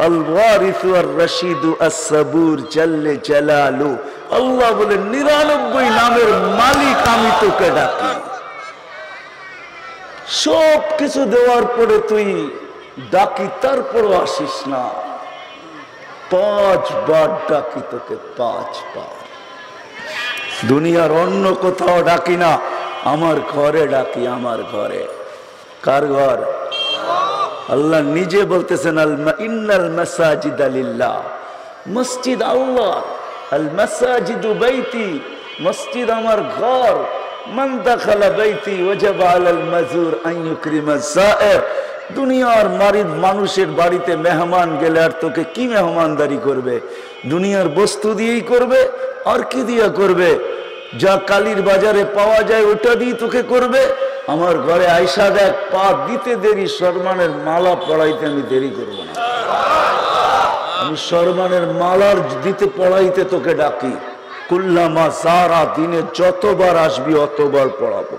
الوارث والرشيد الصبور جل جلاله الله বলেন 99 নামের মালিক আমি তোকে ডাকি। সব কিছু দেওয়ার পরে তুই ডাকি তারপরও আসিস না। 5 বার ডাকি তোকে, 5 বার। দুনিয়ার অন্য কোথাও ডাকি না, আমার ঘরে ডাকি, আমার ঘরে। কার ঘর? আল্লাহ নিজে বলতেছেন ইন্নাল মাসাজিদা লিল্লাহ, মসজিদ আল্লাহ, আল মাসাজিদু বাইতি, মসজিদ আমার ঘর। মান দাখালা বাইতি ওয়াজাবা আলাল মাজুর আন ইউকরিমা যায়ের। দুনিয়ার মানুষের বাড়িতে মেহমান গেলে আর তোকে কি মেহমানদারি করবে? দুনিয়ার বস্তু দিয়েই করবে, আর কি দিয়া করবে? যা কালীর বাজারে পাওয়া যায় ওটা দিয়ে তোকে করবে। আমার ঘরে আয়সা দেখ, পা দিতে দেরি, সম্মানের মালা পড়াইতে আমি দেরি করব না। আমি সম্মানের মালার দিতে পড়াইতে তোকে ডাকি। কুল্লামা, সারা দিনে যতবার আসবি অতবার পড়াবো।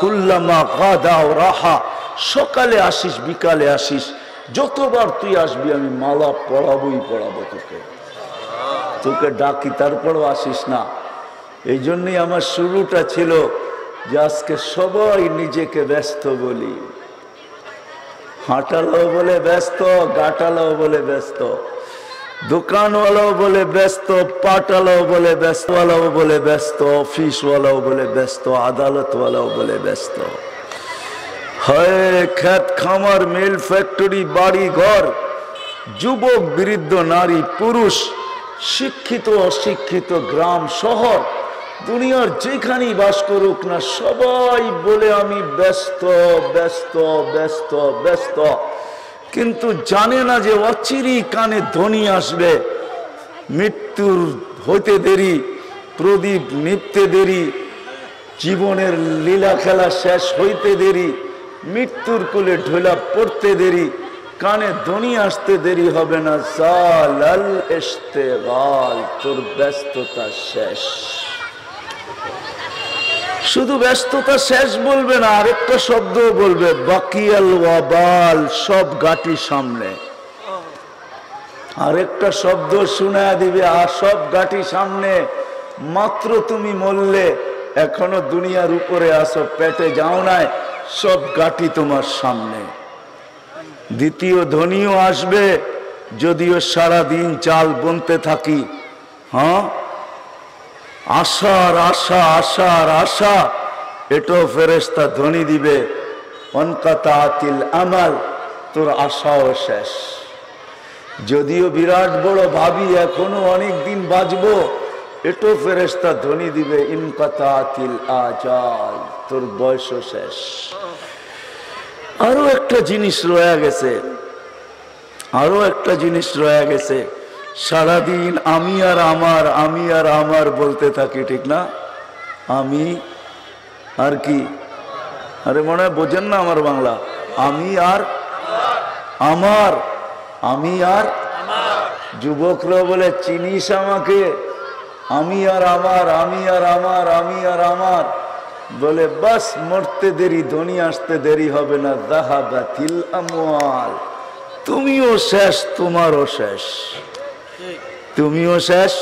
কুল্লামা গাদা রাহা, সকালে আসিস বিকালে আসিস, যতবার তুই আসবি আমি মালা পড়াবোই পড়াবো তোকে। তোকে ডাকি তারপরও আসিস না। এই জন্যই আমার শুরুটা ছিল যে আজকে সবাই নিজেকে ব্যস্ত বলি। হাঁটালাও বলে ব্যস্ত, গাটালাও বলে ব্যস্ত, দোকানওয়ালাও বলে ব্যস্ত, পাটালাও বলে ব্যস্তওয়ালাও বলে ব্যস্ত, অফিসওয়ালাও বলে ব্যস্ত, আদালতওয়ালাও বলে ব্যস্ত। হয় ক্ষেত খামার, মিল, ফ্যাক্টরি, বাড়ি ঘর, যুবক বৃদ্ধ, নারী পুরুষ, শিক্ষিত অশিক্ষিত, গ্রাম শহর, দুনিয়ার যেখানেই বাস করুক না, সবাই বলে আমি ব্যস্ত ব্যস্ত ব্যস্ত ব্যস্ত। কিন্তু জানে না যে অচিরেই কানে ধ্বনি আসবে, মৃত্যুর হইতে দেরি, প্রদীপ নিভতে দেরি, জীবনের লীলা খেলা শেষ হইতে দেরি, মৃত্যুর কোলে ঢোলা পড়তে দেরি, কানে ধ্বনি আসতে দেরি হবে না। সালাল ইশতিগাল, তোর ব্যস্ততা শেষ। শুধু ব্যস্ততা শেষ বলবে না, আরেকটা শব্দ বলবে, বাকিয়াল ওয়াবাল, সব গাটি সামনে। আরেকটা শব্দ শোনা দিবে, আর সব গাটি সামনে। মাত্র তুমি মরলে, এখনো দুনিয়ার উপরে আসো, পেটে যাও নাই, সব গাটি তোমার সামনে। দ্বিতীয় ধ্বনিও আসবে, যদিও সারাদিন চাল বুনতে থাকি। হ্যাঁ, আশার আশা, আশার আশা, এটাও ফেরেশতা ধ্বনি দিবে, অনকাতাতিল আমাল, তোর আশাও শেষ। যদিও বিরাট বড় ভাবি এখনো অনেক দিন বাঁচবো, এটাও ফেরেশতা ধ্বনি দিবে, ইনকাতাতিল আজাল, তোর বয়সও শেষ। আরো একটা জিনিস রয়ে গেছে, আরো একটা জিনিস রয়ে গেছে। সারাদিন আমি আর আমার, আমি আর আমার বলতে থাকি, ঠিক না? আমি আর কি, আরে মনে হয় বোঝেন না আমার বাংলা। আমি আর আমার, আমি আর যুবকরা বলে চিনিস আমাকে, আমি আর আমার, আমি আর আমার, আমি আর আমার বলে বাস মরতে দেরি, ধ্বনি আসতে দেরি হবে না। যাহাবাতিল আমওয়াল, তুমিও শেষ, তোমারও শেষ। তুমিও শেষ।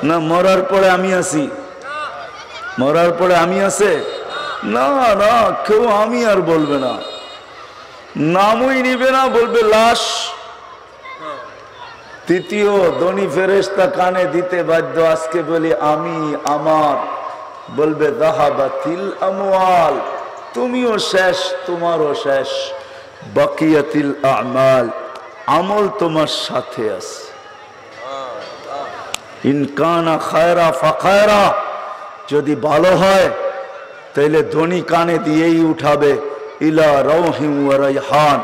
না মরার পরে আমি আছি? মরার পরে আমি আছে? না না, কেউ আমি আর বলবে না, নামই নিবে না, বলবে লাশ। তৃতীয় ধ্বনি ফেরেশতা কানে দিতে বাধ্য। আজকে বলি আমি আমার, বলবে যাহাবাতিল আমওয়াল, তুমিও শেষ, তোমারও শেষ। বাকিয়াতিল আমাল, আমল তোমার সাথে আছে। ইনকানা খায়রা ফাখায়রা, যদি ভালো হয় তাহলে ধ্বনি কানে দিয়েই উঠাবে, ইলা রাউহিম ওয়া রাইহান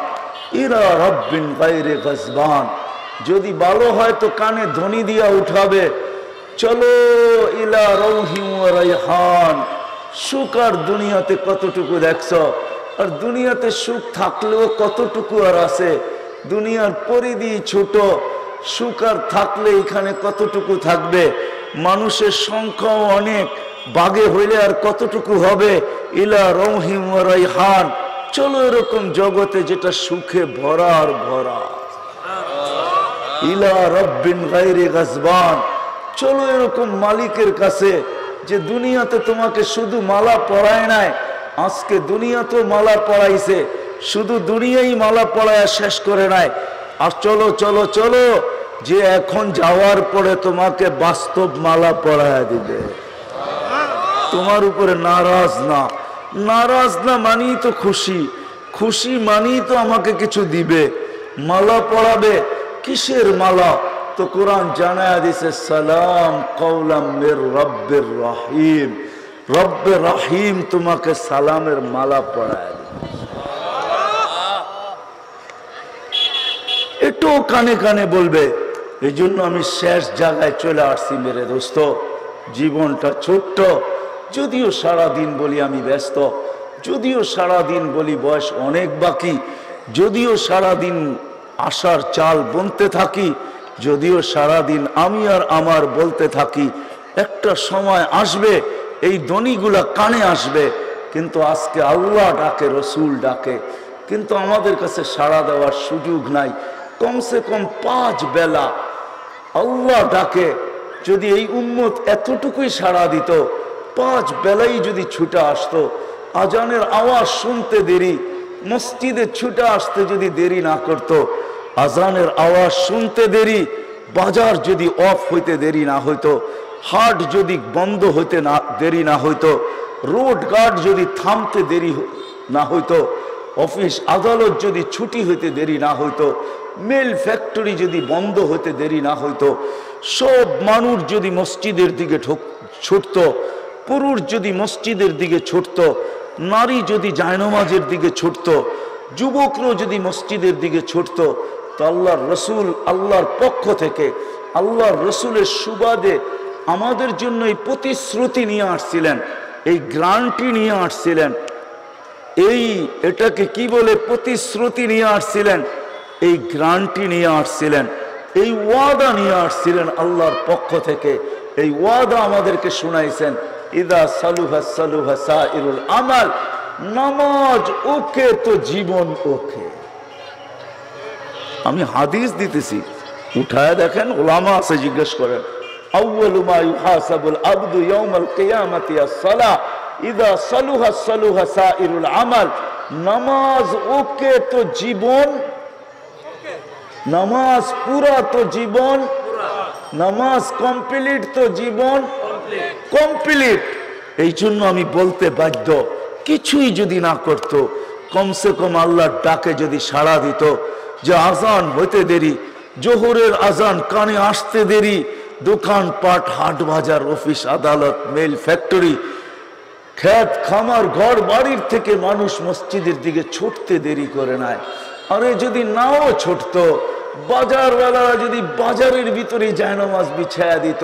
ইলা রাব্বিন গায়রি গাজবান। যদি ভালো হয় তো কানে ধ্বনি দিয়া উঠাবে, চলো ইলা রাউহিম ওয়া রাইহান। সুখ আর দুনিয়াতে কতটুকু দেখছো? আর দুনিয়াতে সুখ থাকলেও কতটুকু আর আছে? দুনিয়ার পরিধি ছোট, সুখ আর থাকলে এখানে কতটুকু থাকবে? মানুষের সংখ্যাও অনেক, বাগে হইলে আর কতটুকু হবে? ইলা রাউহিম ওয়া রাইহান, চলো এরকম জগতে যেটা সুখে ভরা আর ভরা। ইলা রাব্বিন গায়রি গাজবান, চলো এরকম মালিকের কাছে যে দুনিয়াতে তোমাকে শুধু মালা পরায় নাই, আজকে দুনিয়া তো মালা পরাইছে, শুধু দুনিয়াই মালা পরায়া শেষ করে নাই, আর চলো চলো চলো, যে এখন যাওয়ার পরে তোমাকে বাস্তব মালা পরায়া দিবে। তোমার উপরে নারাজ না, নারাজ না মানি তো খুশি, খুশি মানি তো আমাকে কিছু দিবে। মালা পরাবে, কিসের মালা? তো কোরআন জানায়া দিছে সালাম কওলাম মির রব্বির রহিম, রব্বে রহিম তোমাকে সালামের মালা পরায়া দিবে। এটাও কানে কানে বলবে। এই জন্য আমি শেষ জায়গায় চলে আসছি মেরে দোস্ত। জীবনটা ছোট্ট, যদিও সারাদিন বলি আমি ব্যস্ত, যদিও সারাদিন বলি বয়স অনেক বাকি, যদিও সারাদিন আশার চাল বুনতে থাকি, যদিও সারাদিন আমি আর আমার বলতে থাকি, একটা সময় আসবে এই ধ্বনিগুলা কানে আসবে। কিন্তু আজকে আল্লাহ ডাকে, রসুল ডাকে, কিন্তু আমাদের কাছে সাড়া দেওয়ার সুযোগ নাই। কমসে কম 5 বেলা আল্লাহ ডাকে, যদি এই উম্মত এতটুকুই সাড়া দিত, 5 বেলাই যদি ছুটে আসতো, আজানের আওয়াজ শুনতে দেরি, মসজিদে ছুটে আসতে যদি দেরি না করত, আজানের আওয়াজ শুনতে দেরি, বাজার যদি অফ হইতে দেরি না হইতো, হাট যদি বন্ধ হইতে না দেরি না হইতো, রোড গার্ড যদি থামতে দেরি না হইতো, অফিস আদালত যদি ছুটি হইতে দেরি না হইতো, মিল ফ্যাক্টরি যদি বন্ধ হইতে দেরি না হইতো, সব মানুষ যদি মসজিদের দিকে ছুটত, পুরুষ যদি মসজিদের দিকে ছুটত, নারী যদি জায়নামাজের দিকে ছুটত, যুবকরাও যদি মসজিদের দিকে ছুটত, তো আল্লাহর রসুল আল্লাহর পক্ষ থেকে, আল্লাহর রসুলের সুবাদে আমাদের জন্য এই প্রতিশ্রুতি নিয়ে আসছিলেন, এই গ্যারান্টি নিয়ে আসছিলেন। এটাকে কি বলে? প্রতিশ্রুতি নিয়ে আসছিলেন, এই গ্যারান্টি নিয়ে আসছিলেন, এই ওয়াদা নিয়ে আসছিলেন আল্লাহর পক্ষ থেকে। এই ওয়াদা আমাদেরকে শোনাইছেন, ইদা সালুহা সালুহা সাইরুল আমাল, নামাজ ওকে তো জীবন ওকে। আমি হাদিস দিতেছি, উঠায় দেখেন, ওলামা আছে, জিজ্ঞেস করেন। আউয়ালু মা ইউহাসাবুল আবদু ইয়াউমাল কিয়ামাতি আস-সালাহ, ইদা সালুহা সালুহা সাইরুল আমাল, নামাজ ওকে তো জীবন, নামাজ পুরা তো জীবন, নামাজ কমপ্লিট তো জীবন কমপ্লিট। এই জন্য আমি বলতে বাধ্য, কিছুই যদি না করত, কমসে কম আল্লাহর ডাকে যদি সাড়া দিত, যে আজান হইতে দেরি, জোহরের আজান কানে আসতে দেরি, দোকানপাট, হাট বাজার, অফিস আদালত, মিল ফ্যাক্টরি, ক্ষেত খামার, ঘর বাড়ির থেকে মানুষ মসজিদের দিকে ছুটতে দেরি করে নেয়। আরে যদি নাও ছুটত, বাজারওয়ালারা যদি বাজারের ভিতরে জায়নামাজ বিছায়া দিত,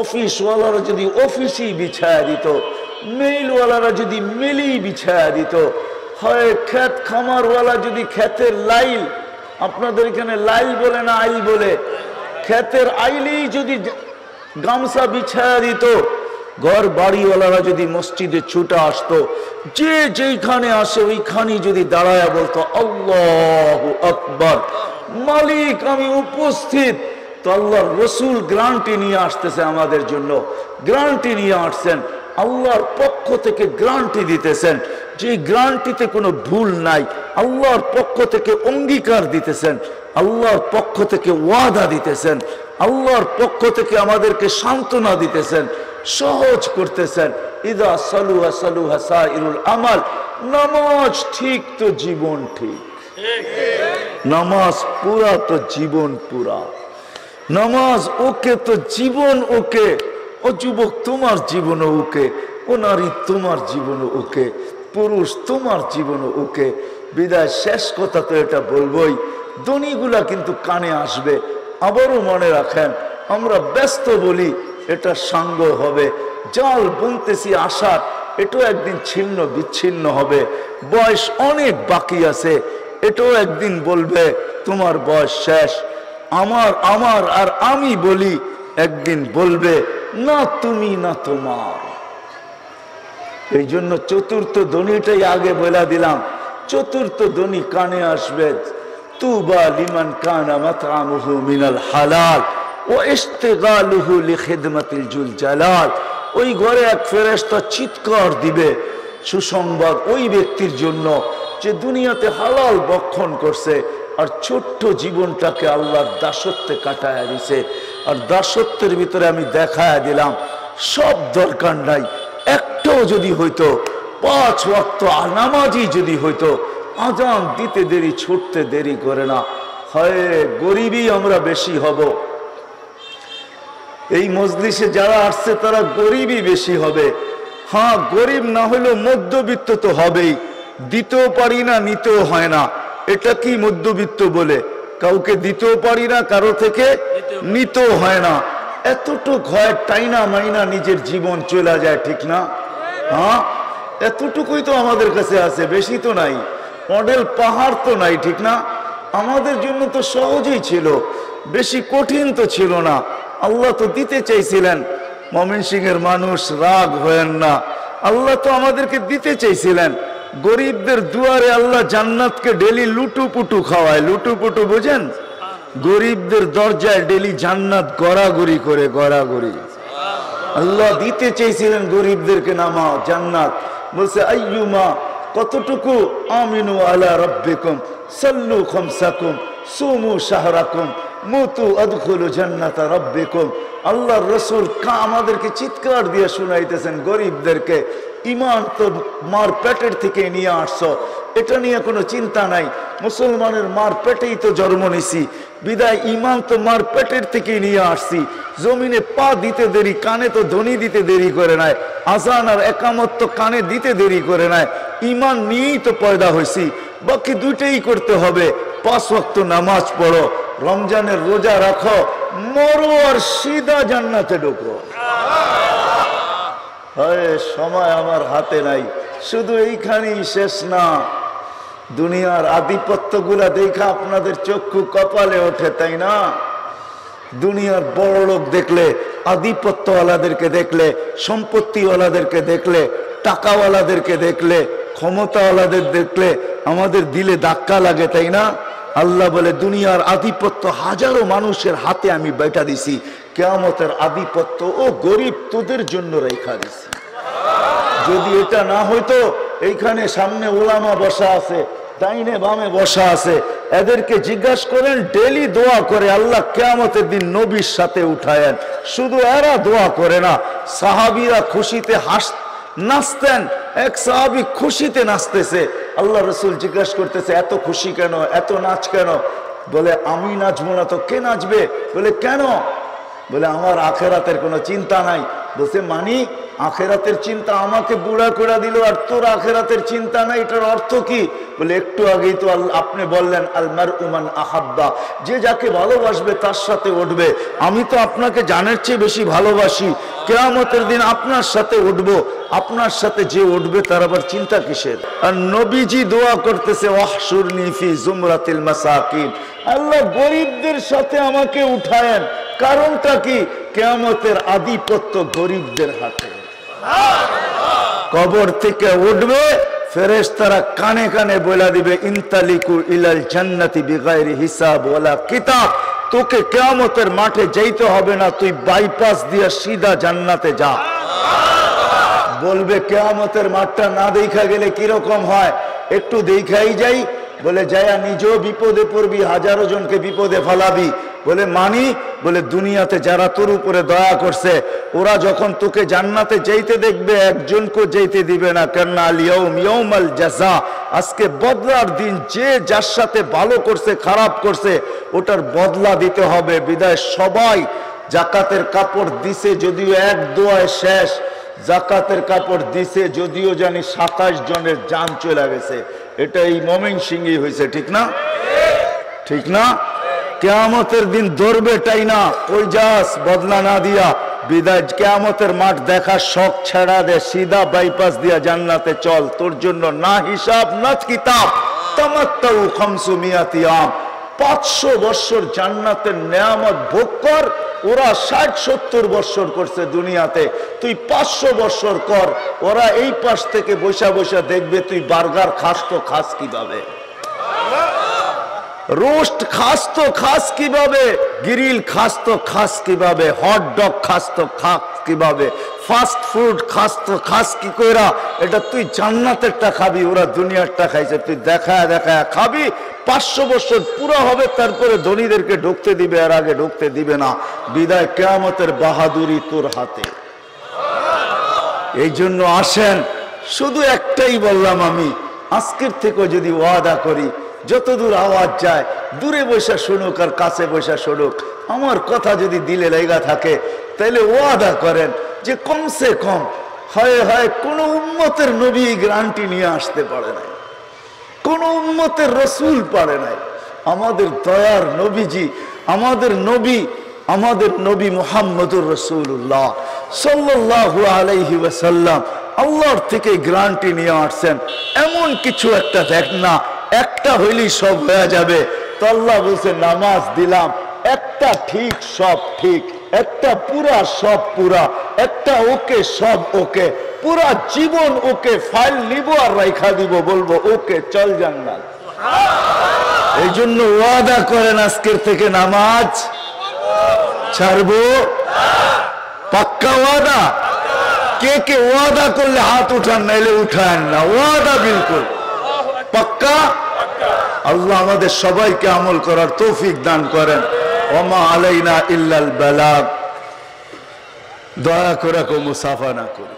অফিসওয়ালারা যদি অফিসই বিছায়া দিত, মেইলওয়ালারা যদি মেলেই বিছায়া দিত, হয় ক্ষেত খামারওয়ালা যদি ক্ষেতের লাইল, আপনাদের এখানে লাইল বলে না আইল বলে, ক্ষেতের আইলেই যদি গামছা বিছায়া দিত, ঘর বাড়িওয়ালারা যদি মসজিদে ছুটে আসতো, যে যেখানে আসে ওইখানেই যদি দাঁড়ায় বলতো আল্লাহু আকবার, মালিক আমি উপস্থিত, তো আল্লাহর রসুল গ্যারান্টি নিয়ে আসতেছে আমাদের জন্য, গ্যারান্টি নিয়ে আসছেন, আল্লাহর পক্ষ থেকে গ্যারান্টি দিতেছেন, যে গ্যারান্টিতে কোনো ভুল নাই, আল্লাহর পক্ষ থেকে অঙ্গীকার দিতেছেন, আল্লাহর পক্ষ থেকে ওয়াদা দিতেছেন, আল্লাহর পক্ষ থেকে আমাদেরকে সান্ত্বনা দিতেছেন, সহজ করতেছেন। ইদা সালুহা সালুহা সাইরুল আমাল, নামাজ ঠিক তো জীবন ঠিক, নামাজ পুরা তো জীবন পুরা, নামাজ ওকে তো জীবন ওকে। ও যুবক তোমার জীবনও ওকে, ও নারী তোমার জীবনও ওকে, পুরুষ তোমার জীবনও ওকে। বিদায় শেষ কথা তো এটা বলবই, ধ্বনিগুলা কিন্তু কানে আসবে। আবারও মনে রাখেন, আমরা ব্যস্ত বলি, এটা সাঙ্গ হবে, জাল বুনতেছি আশার, এটাও একদিন ছিন্ন বিচ্ছিন্ন হবে। বয়স অনেক বাকি আছে, এটাও একদিন বলবে তোমার বয়স শেষ। আমার আমার আর আমি বলি, একদিন বলবে না তুমি না তোমার। এই জন্য চতুর্থ ধ্বনিটাই আগে বলে দিলাম, চতুর্থ ধ্বনি কানে আসবে, তুবা লিমান কানা মাতআমুহু মিনাল হালাল ও ইশতিগালুহু লিখিদমাতিল জুল জালাল। ওই ঘরে এক ফেরেশতা চিৎকার দিবে, সুসংবাদ ওই ব্যক্তির জন্য যে দুনিয়াতে হালাল ভক্ষণ করছে, আর ছোট্ট জীবনটাকে আল্লাহর দাসত্বে কাটায় দিছে। আর দাসত্বের ভিতরে আমি দেখায় দিলাম সব দরকার নাই, একটাও যদি হইতো, 5 ওয়াক্ত নামাজি যদি হইতো, আজান দিতে দেরি ছুটতে দেরি করে না হয়, গরিবই আমরা বেশি হব। এই মজলিসে যারা আসছে তারা গরিবই বেশি হবে। হ্যাঁ, গরিব না হলেও মধ্যবিত্ত তো হবেই। দিতেও পারি না, নিতেও হয় না, এটা কি মধ্যবিত্ত বলে? কাউকে দিতেও পারি না, কারো থেকে নিতেও হয় না, এতটুক হয় টাইনা মাইনা নিজের জীবন চলে যায়, ঠিক না? হ্যাঁ, এতটুকুই তো আমাদের কাছে আছে, বেশি তো নাই, মডেল পাহাড় তো নাই, ঠিক না? আমাদের জন্য তো সহজেই ছিল, বেশি কঠিন তো ছিল না। আল্লাহ তো দিতে চাইছিলেন। ময়মনসিংহের মানুষ রাগ হয়েন না, আল্লাহ তো আমাদেরকে দিতে চাইছিলেন। গরিবদের দুয়ারে আল্লাহ জান্নাতকে ডেলি লুটুপুটু খাওয়ায়। লুটুপুটু বুঝেন? গরিবদের দরজায় ডেলি জান্নাত গড়াগড়ি করে, গড়াগড়ি। আল্লাহ দিতে চেয়েছিলেন গরিবদেরকে নামা জান্নাত। বলছে আইয়ুমা, কতটুকু? আমিনু আলা রাব্বিকুম সাল্লু খামসাকুম সুমু শাহরাকুম মুতু আদখুলু জান্নাতা রাব্বিকুম। আল্লাহর রাসূল আমাদেরকে চিৎকার দিয়ে শুনাইতেছেন গরিবদেরকে, ইমান তো মার পেটের থেকে নিয়ে আসছো, এটা নিয়ে কোনো চিন্তা নাই। মুসলমানের মার পেটেই তো জন্ম নিছি, বিদায় ইমান তো মার পেটের থেকে নিয়ে আসছি। জমিনে পা দিতে দেরি, কানে তো ধ্বনি দিতে দেরি করে নাই, আজান আর একামত তো কানে দিতে দেরি করে নাই। ইমান নিয়েই তো পয়দা হয়েছি, বাকি দুইটাই করতে হবে। 5 ওয়াক্ত নামাজ পড়ো, রমজানের রোজা রাখো, মরো আর সিধা জান্নাতে ঢোকো। হয় সময় আমার হাতে নাই, শুধু এইখানেই শেষ না। দুনিয়ার আধিপত্যগুলা দেখা আপনাদের চক্ষু কপালে ওঠে, তাই না? দুনিয়ার বড় লোক দেখলে, আধিপত্যওয়ালাদেরকে দেখলে, সম্পত্তিওয়ালাদেরকে দেখলে, টাকাওয়ালাদেরকে দেখলে, ক্ষমতাওয়ালাদের দেখলে আমাদের দিলে ধাক্কা লাগে, তাই না? আল্লাহ বলে দুনিয়ার আধিপত্য হাজারো মানুষের হাতে আমি বেটা দিছি, কিয়ামতের আধিপত্য ও গরিব তোদের জন্য রেখা দিছি। যদি এটা না হইতো, এইখানে সামনে ওলামা বসা আছে, ডাইনে বামে বসা আছে, এদেরকে জিজ্ঞাসা করেন, ডেলি দোয়া করে আল্লাহ কিয়ামতের দিন নবীর সাথে উঠায়েন। শুধু এরা দোয়া করে না, সাহাবীরা খুশিতে নাচতেন। এক সাহাবী খুশিতে নাচতেছে, আল্লাহ রাসূল জিজ্ঞাসা করতেছে এত খুশি কেন, এত নাচ কেন? বলে আমি নাচবো না তো কে নাচবে? বলে কেন? বলে আমার আখেরাতের কোনো চিন্তা নাই। বলছে মানি আখেরাতের চিন্তা আমাকে বুড়া করে দিল আর তোর আখেরাতের চিন্তা নাই, এটার অর্থ কি? বলে একটু আগেই তো আপনি বললেন আল মারউ মান আহাব্বা, যে যাকে ভালোবাসবে তার সাথে উঠবে। আমি তো আপনাকে জানের চেয়ে বেশি ভালোবাসি, কিয়ামতের দিন আপনার সাথে উঠবো, আপনার সাথে যে উঠবে তার আবার চিন্তা কিসের? আর নবীজি দোয়া করতেছে ওয়াহশুরনি ফি জুমরাতিল মাসাকিন, আল্লাহ গরিবদের সাথে আমাকে উঠায়েন। কারণটা কি? কিয়ামতের আধিপত্য গরিবদের হাতে। কবর থেকে উঠবে, ফেরেশতারা কানে কানে বলে দিবে ইনতালিকু ইলাল জান্নাতি বিগাইরি হিসাব ওয়ালা কিতাব, তোকে কিয়ামতের মাঠে যাইতে হবে না, তুই বাইপাস দিয়ে সিধা জান্নাতে যা। বলবে কিয়ামতের মাঠটা না দেখা গেলে কিরকম হয়? একটু দেখাই যাই। বলে যায়া নিজেও বিপদে পড়বি, হাজারো জনকে বিপদে ফেলাবি। বলে মানি? বলে দুনিয়াতে যারা তোর উপরে দয়া করছে ওরা যখন তোকে জান্নাতে যাইতে দেখবে একজনকে যাইতে দিবে না। কেননা আল ইয়াউম ইয়াউমাল জাযা, আজকে বদলার দিন। যে যার সাথে ভালো করছে খারাপ করছে ওটার বদলা দিতে হবে। বিদায় সবাই জাকাতের কাপড় দিছে, যদিও এক দোয়ায় শেষ। জাকাতের কাপড় দিছে যদিও জানি 27 জনের জান চলে গেছে। এটা এই ময়মনসিংহে হয়েছে, ঠিক না? ঠিক না? কিয়ামতের দিন ধরবে টাইনা, ওই যাস বদলা না দিয়া। বিদায় কিয়ামতের মাঠ দেখার শখ ছেড়া দে, সিধা বাইপাস দিয়া জান্নাতে চল। তোর জন্য না হিসাব না কিতাব। তামাত্তাউ 500 আম, 500 বছর জান্নাতের নেয়ামত ভোগ কর। ওরা 60-70 বছর করছে দুনিয়াতে, তুই 500 বছর কর। ওরা এই পাশ থেকে বসা বসা দেখবে তুই বার্গার খাস, তো খাস কিভাবে? রোস্ট খাস তো খাস কিভাবে, গ্রিল খাস তো খাস কিভাবে, হট ডগ খাস তো খাস কিভাবে, ফাস্ট ফুড খাস তো খাস কি কইরা? এটা তুই জান্নাতেরটা খাবি, ওরা দুনিয়ারটা খাইছে, তুই দেখায় দেখায় খাবি। 500 বছর পুরো হবে, তারপরে ধনীদেরকে ঢুকতে দিবে, আর আগে ঢুকতে দিবে না। বিদায় কিয়ামতের বাহাদুরি তোর হাতে। এই জন্য আসেন, শুধু একটাই বললাম আমি, আজকের থেকে যদি ওয়াদা করি, যতদূর আওয়াজ যায় দূরে বসে শুনুক আর কাছে বসে শুনুক, আমার কথা যদি দিলে লেগা থাকে, তাইলে ওয়াদা করেন যে কমসে কম হয় কোন উম্মতের নবী গ্যারান্টি নিয়ে আসতে পারে নাই, কোন উম্মতের রসুল পারে নাই। আমাদের দয়ার নবীজি, আমাদের নবী মুহাম্মদুর রাসূলুল্লাহ সাল্লাল্লাহু আলাইহি ওয়াসাল্লাম আল্লাহর থেকে গ্যারান্টি নিয়ে আসছেন। এমন কিছু একটা দেখ না, একটা হইলেই সব হয়ে যাবে। তো আল্লাহ বলছে নামাজ দিলাম, একটা ঠিক সব ঠিক, একটা পুরা সব পুরা, একটা ওকে সব ওকে, পুরা জীবন ওকে, ফাইল নিব আর রাইখা দিব, বলবো ওকে চল জান্নাত। এই জন্য ওয়াদা করেন আজকের থেকে নামাজ ছাড়বো, পাক্কা ওয়াদা। কে কে ওয়াদা করলে হাত উঠান, নাইলে উঠান না, ওয়াদা বিলকুল পাক্কা। আল্লাহ আমাদের সবাইকে আমল করার তৌফিক দান করেন। ওমা আলাইনা ইল্লাল বালাগ। দয়া করে মুসাফা না করি।